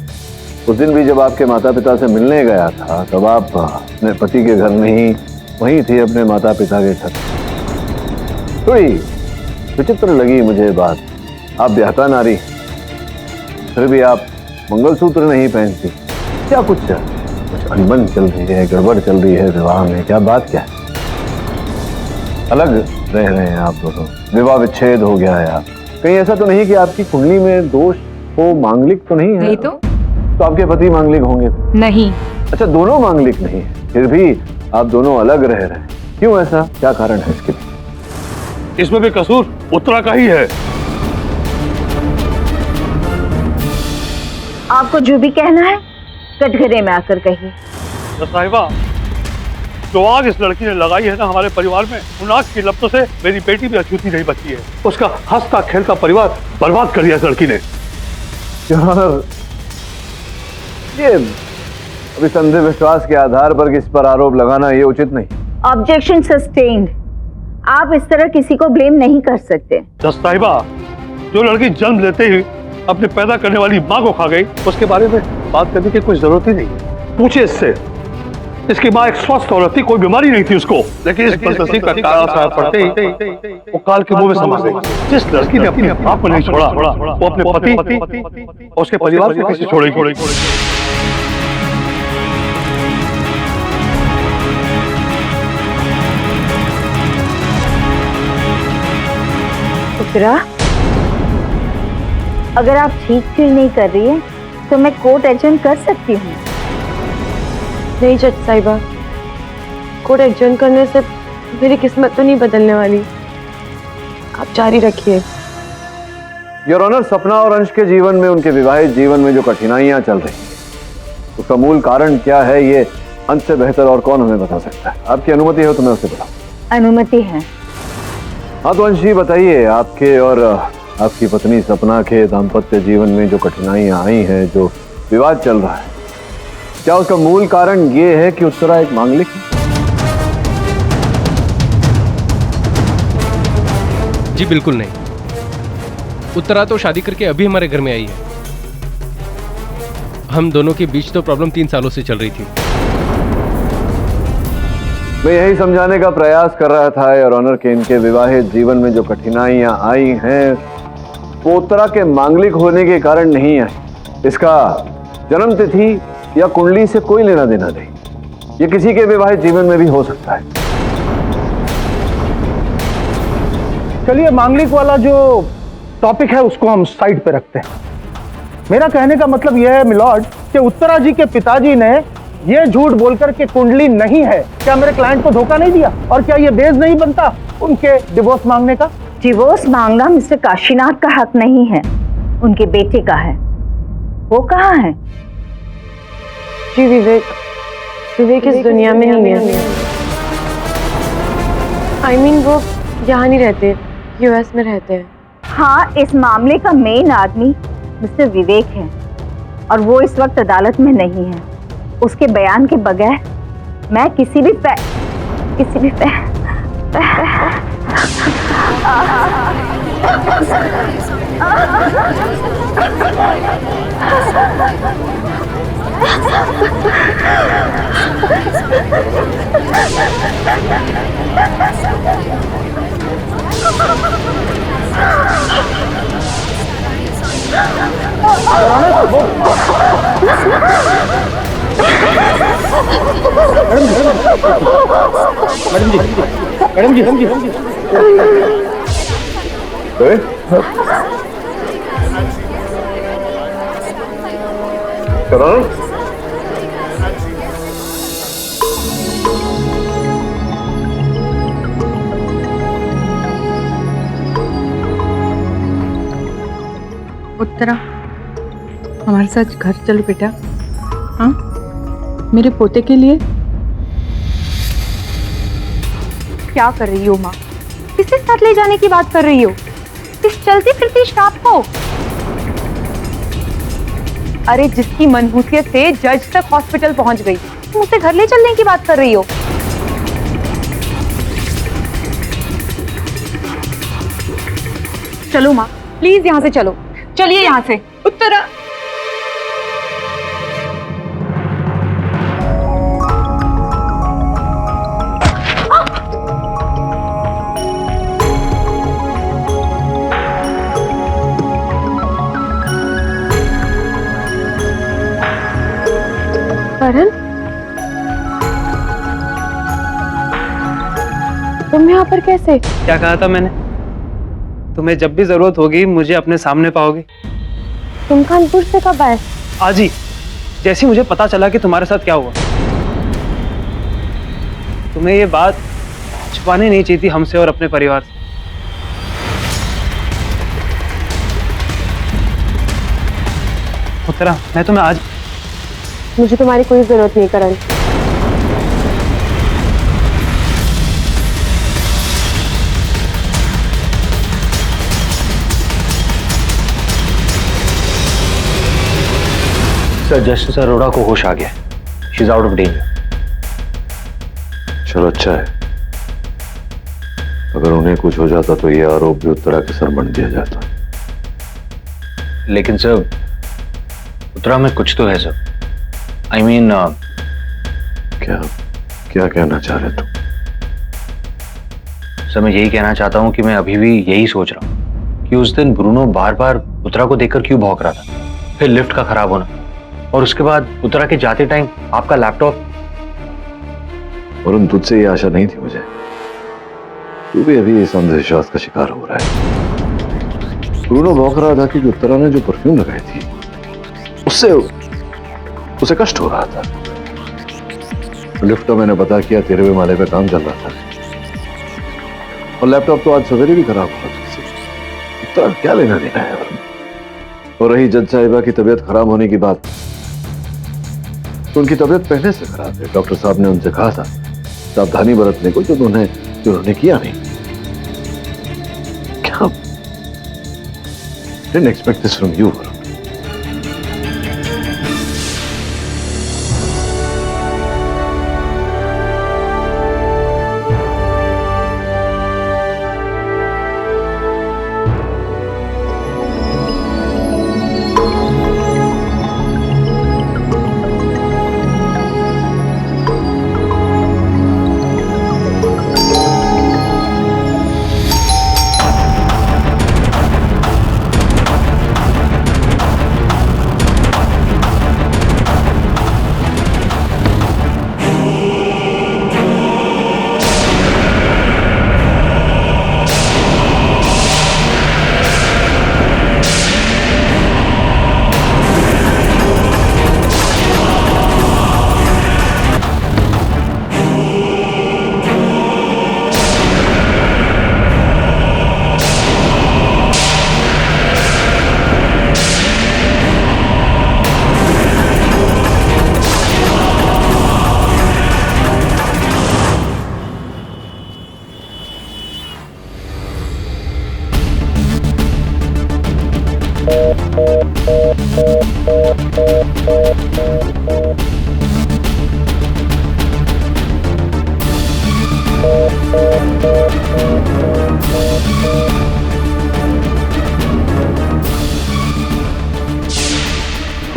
उस दिन भी जब आपके माता पिता से मिलने गया था, तब आप अपने पति के घर नहीं, वहीं थे अपने माता पिता के घर। थोड़ी विचित्र लगी मुझे बात। आप ब्याहता नारी, फिर भी आप मंगलसूत्र नहीं पहनती। क्या कुछ अनबन चल रही है, गड़बड़ चल रही है विवाह में? क्या बात क्या है? अलग रह रहे हैं आप दोनों, विवाह विच्छेद हो गया है। आप कहीं ऐसा तो नहीं कि आपकी कुंडली में दोष हो, मांगलिक तो नहीं है? नहीं तो आपके पति मांगलिक होंगे? नहीं। अच्छा, दोनों मांगलिक नहीं है, फिर भी आप दोनों अलग रह रहे हैं, क्यों? ऐसा क्या कारण है इसके? इसमें भी कसूर उत्तरा का ही है। आपको जो भी कहना है कटघरे में आकर कहिए। साहिबा, जो आग इस लड़की ने लगाई है ना हमारे परिवार में, उन आग की लपटों से मेरी बेटी भी अछूती नहीं बची है। उसका हंसता खेलता परिवार बर्बाद कर दिया इस लड़की ने। ये अभी संदेह विश्वास के आधार पर इस पर आरोप लगाना ये उचित नहीं। Objection sustained. आप इस तरह किसी को ब्लेम नहीं कर सकते। साहिबा, जो लड़की जन्म लेते ही अपने पैदा करने वाली माँ को खा गई, उसके बारे में बात करने की कोई जरूरत ही नहीं। पूछे इससे, इसकी माँ एक स्वस्थ औरत थी, कोई बीमारी नहीं थी उसको, लेकिन इस बदनसीब का काला साया पड़ते ही वो काल के मुंह में समा गई। जिस लड़की ने अपने बाप को नहीं छोड़ा, वो अपने पति और उसके परिवार को कैसे छोड़ेगी? उत्तरा, अगर आप ठीक फील नहीं कर रही है तो मैं कोर्ट एडजर्न कर सकती हूँ। नहीं जज साहिबा, कोर्ट एडजर्न करने से मेरी किस्मत तो नहीं बदलने वाली। आप जारी रखिए। योर ऑनर, सपना और अंश के जीवन में, उनके विवाहित जीवन में जो कठिनाइयां चल रही हैं, उसका मूल कारण क्या है, ये अंश से बेहतर और कौन हमें बता सकता है? आपकी अनुमति हो तो मैं उसे बताऊं। अनुमति है। हाँ तो अंश जी बताइए, आपके और आपकी पत्नी सपना के दाम्पत्य जीवन में जो कठिनाइयां आई हैं, जो विवाद चल रहा है, क्या उसका मूल कारण ये है कि उत्तरा एक मांगलिक है? जी बिल्कुल नहीं। उत्तरा तो शादी करके अभी हमारे घर में आई है। हम दोनों के बीच तो प्रॉब्लम 3 सालों से चल रही थी। मैं यही समझाने का प्रयास कर रहा था योर ऑनर के इनके विवाहित जीवन में जो कठिनाइयां आई हैं वो उत्तरा के मांगलिक होने के कारण नहीं आई। इसका जन्म तिथि या कुंडली से कोई लेना देना नहीं। ये किसी के विवाहित जीवन में भी हो सकता है। चलिए मांगलिक वाला जो टॉपिक है उसको हम साइड पे रखते हैं। मेरा कहने का मतलब यह है मिलॉर्ड कि उत्तरा जी के पिताजी ने यह झूठ बोलकर के कुंडली नहीं है, क्या मेरे क्लाइंट को धोखा नहीं दिया? और क्या यह बेस नहीं बनता उनके डिवोर्स मांगने का? डिवोर्स मांगना मिस्टर काशीनाथ का हक नहीं है, उनके बेटे का है। वो कहाँ है? जी विवेक इस दुनिया में नहीं है। I mean, वो यहाँ नहीं रहते, यूएस में रहते हैं। हाँ, इस मामले का मेन आदमी मिस्टर विवेक है और वो इस वक्त अदालत में नहीं है। उसके बयान के बगैर मैं किसी भी मैडम जी उत्तरा, हमारे साथ घर चलो बेटा। हाँ, मेरे पोते के लिए। क्या कर रही हो माँ? किसके साथ ले जाने की बात कर रही हो? इस चलती फिरती श्राप को? अरे जिसकी मनहूसियत से जज तक हॉस्पिटल पहुंच गई, तुम उसे घर ले चलने की बात कर रही हो? चलो माँ, प्लीज यहाँ से चलो। चलिए यहाँ से। उत्तरा, करण, तुम यहाँ पर कैसे? क्या कहा था मैंने? तुम्हें जब भी जरूरत होगी मुझे अपने सामने पाओगे। तुम कानपुर से कब आए? आज ही, जैसे मुझे पता चला कि तुम्हारे साथ क्या हुआ। तुम्हें ये बात छुपानी नहीं चाहिए थी हमसे और अपने परिवार से। उत्तरा, मैं तुम्हें आज। मुझे तुम्हारी कोई जरूरत नहीं करण। सर, जस्टिस अरोड़ा को होश आ गया। She is out of danger. चलो अच्छा है। अगर उन्हें कुछ हो जाता तो ये आरोप भी उत्तरा के सर बन दिया जाता। लेकिन सर, उत्तरा में कुछ तो है सर। I mean, क्या कहना चाह रहे तुम? सर, मैं यही कहना चाहता हूं कि मैं अभी भी यही सोच रहा हूं कि उस दिन ब्रूनो बार बार उत्तरा को देखकर क्यों भौंक रहा था, फिर लिफ्ट का खराब होना, और उसके बाद उत्तरा के जाते टाइम आपका लैपटॉप। वरुण, तुझसे ये आशा नहीं थी मुझे। तू भी अभी इस अंधविश्वास का शिकार हो रहा है। ब्रूनो भौंक रहा था कि उत्तरा ने जो परफ्यूम लगाई थी उससे उसे कष्ट हो रहा था। लिफ्ट का मैंने पता किया, 13वें माले पे काम चल रहा था और लैपटॉप तो आज सवेरे भी खराब हुआ। उत्तरा क्या लेना देना है? और रही जज साहिबा की तबीयत खराब होने की बात, तो उनकी तबीयत पहले से खराब है। डॉक्टर साहब ने उनसे कहा था सावधानी बरतने को, जो उन्होंने किया नहीं। क्या? Didn't expect this from you.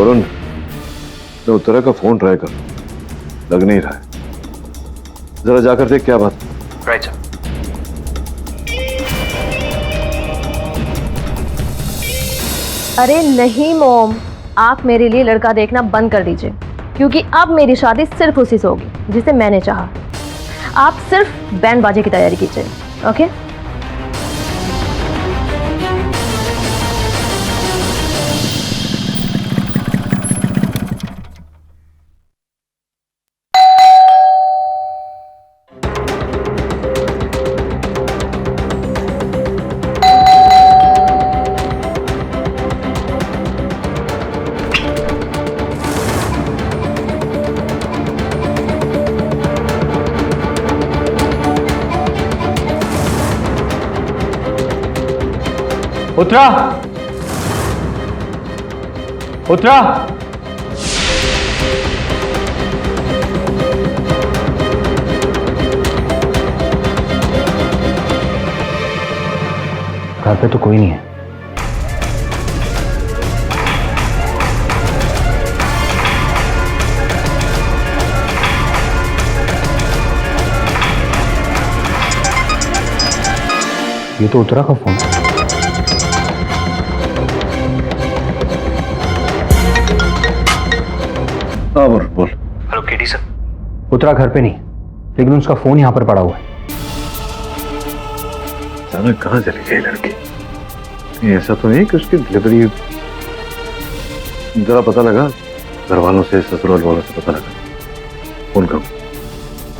Varun, मैं उत्तरा का फोन ट्राई कर, लग नहीं रहा है। जरा जाकर देख क्या बात। Right sir. अरे नहीं मॉम, आप मेरे लिए लड़का देखना बंद कर दीजिए, क्योंकि अब मेरी शादी सिर्फ उसी से होगी जिसे मैंने चाहा। आप सिर्फ बैंड बाजे की तैयारी कीजिए, ओके? उत्तरा, उत्तरा, घर पे तो कोई नहीं है। ये तो उत्तरा का फोन है। हाँ बोल। Hello KD sir. उत्तरा घर पे नहीं, लेकिन उसका फोन यहाँ पर पड़ा हुआ है। अचानक कहाँ चली गई लड़की? नहीं, ऐसा तो नहीं कि उसकी डिलीवरी। जरा पता लगा, घर वालों से, ससुराल वालों से पता लगा। फोन करो।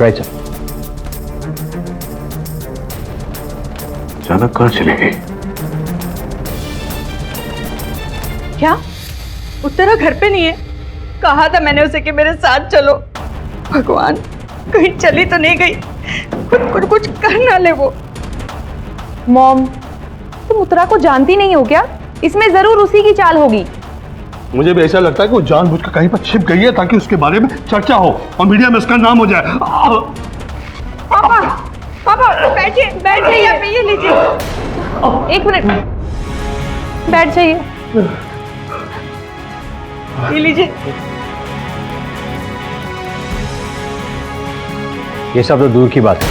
Right sir. अचानक कहाँ चली गई? क्या उत्तरा घर पे नहीं है? कहा था मैंने उसे कि मेरे साथ चलो। भगवान, कहीं चली तो नहीं गई? कुछ कर ना ले वो। मॉम, तुम उत्तरा को जानती नहीं हो क्या? इसमें जरूर उसी की चाल होगी। मुझे भी ऐसा लगता है कि वो जानबूझकर कहीं पर छिप गई है ताकि उसके बारे में चर्चा हो और मीडिया में उसका नाम हो जाए। पापा, पापा बैठिए, बैठिए यहाँ पे, ये लीजिए। एक मिनट, बैठ जाइए। ये लीजिए। ये सब तो दूर की बात है।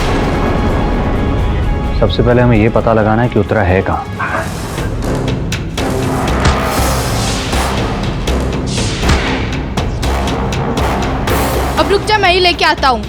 सबसे पहले हमें ये पता लगाना है कि उत्तरा है कहाँ। अब रुक जा, मैं ही लेके आता हूँ।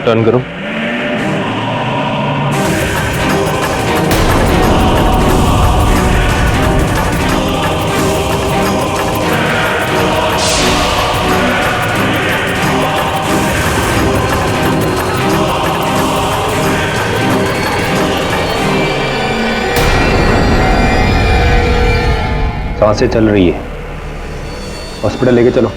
टर्न करो। सांसें चल रही है, हॉस्पिटल लेके चलो।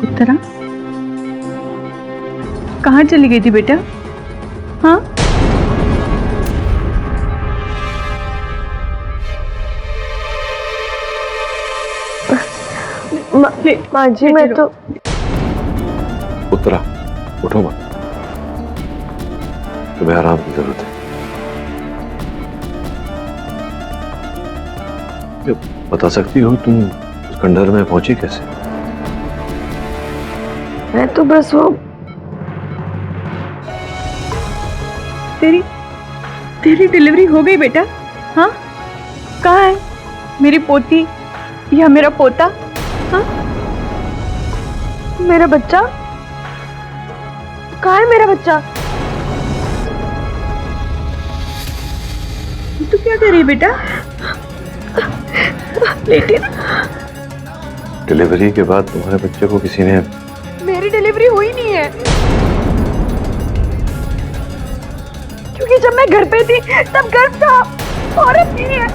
उत्तरा कहाँ चली गई थी बेटा? हाँ, माँ जी, मैं तो। उत्तरा, उठो मत, तुम्हें आराम की जरूरत है। बता सकती हो तुम उस खंडहर में पहुंची कैसे? मैं तो बस वो तेरी डिलीवरी हो गई बेटा? हाँ, कहाँ है मेरी पोती या मेरा पोता? हाँ, मेरा बच्चा कहाँ है? मेरा बच्चा तू क्या कर रही है बेटा? लेटे ना। डिलीवरी के बाद तुम्हारे बच्चे को किसी ने मेरी डिलीवरी हुई नहीं है, क्योंकि जब मैं घर पे थी तब गर्भ था और अब नहीं है।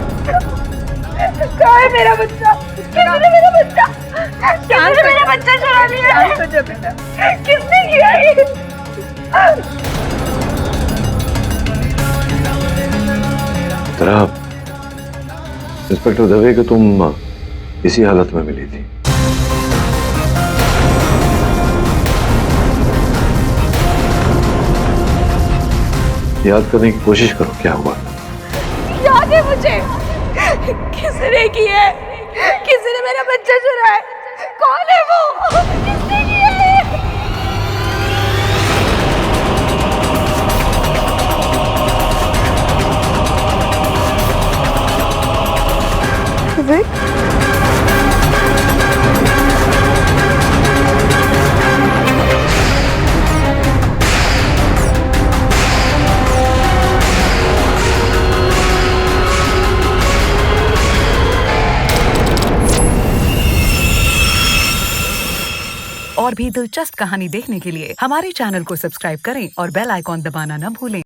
कहाँ है मेरा बच्चा? किसने मेरा बच्चा? किसने मेरा बच्चा चुरा लिया है? किसने किया ये? तरह इंस्पेक्टर दवे कि तुम इसी हालत में मिली थी। याद करने की कोशिश करो क्या हुआ। याद है मुझे, किसने की है? किसी ने मेरा बच्चा चुराया है। कौन है वो? किसने किया है? विवेक? और भी दिलचस्प कहानी देखने के लिए हमारे चैनल को सब्सक्राइब करें और बेल आइकॉन दबाना न भूलें।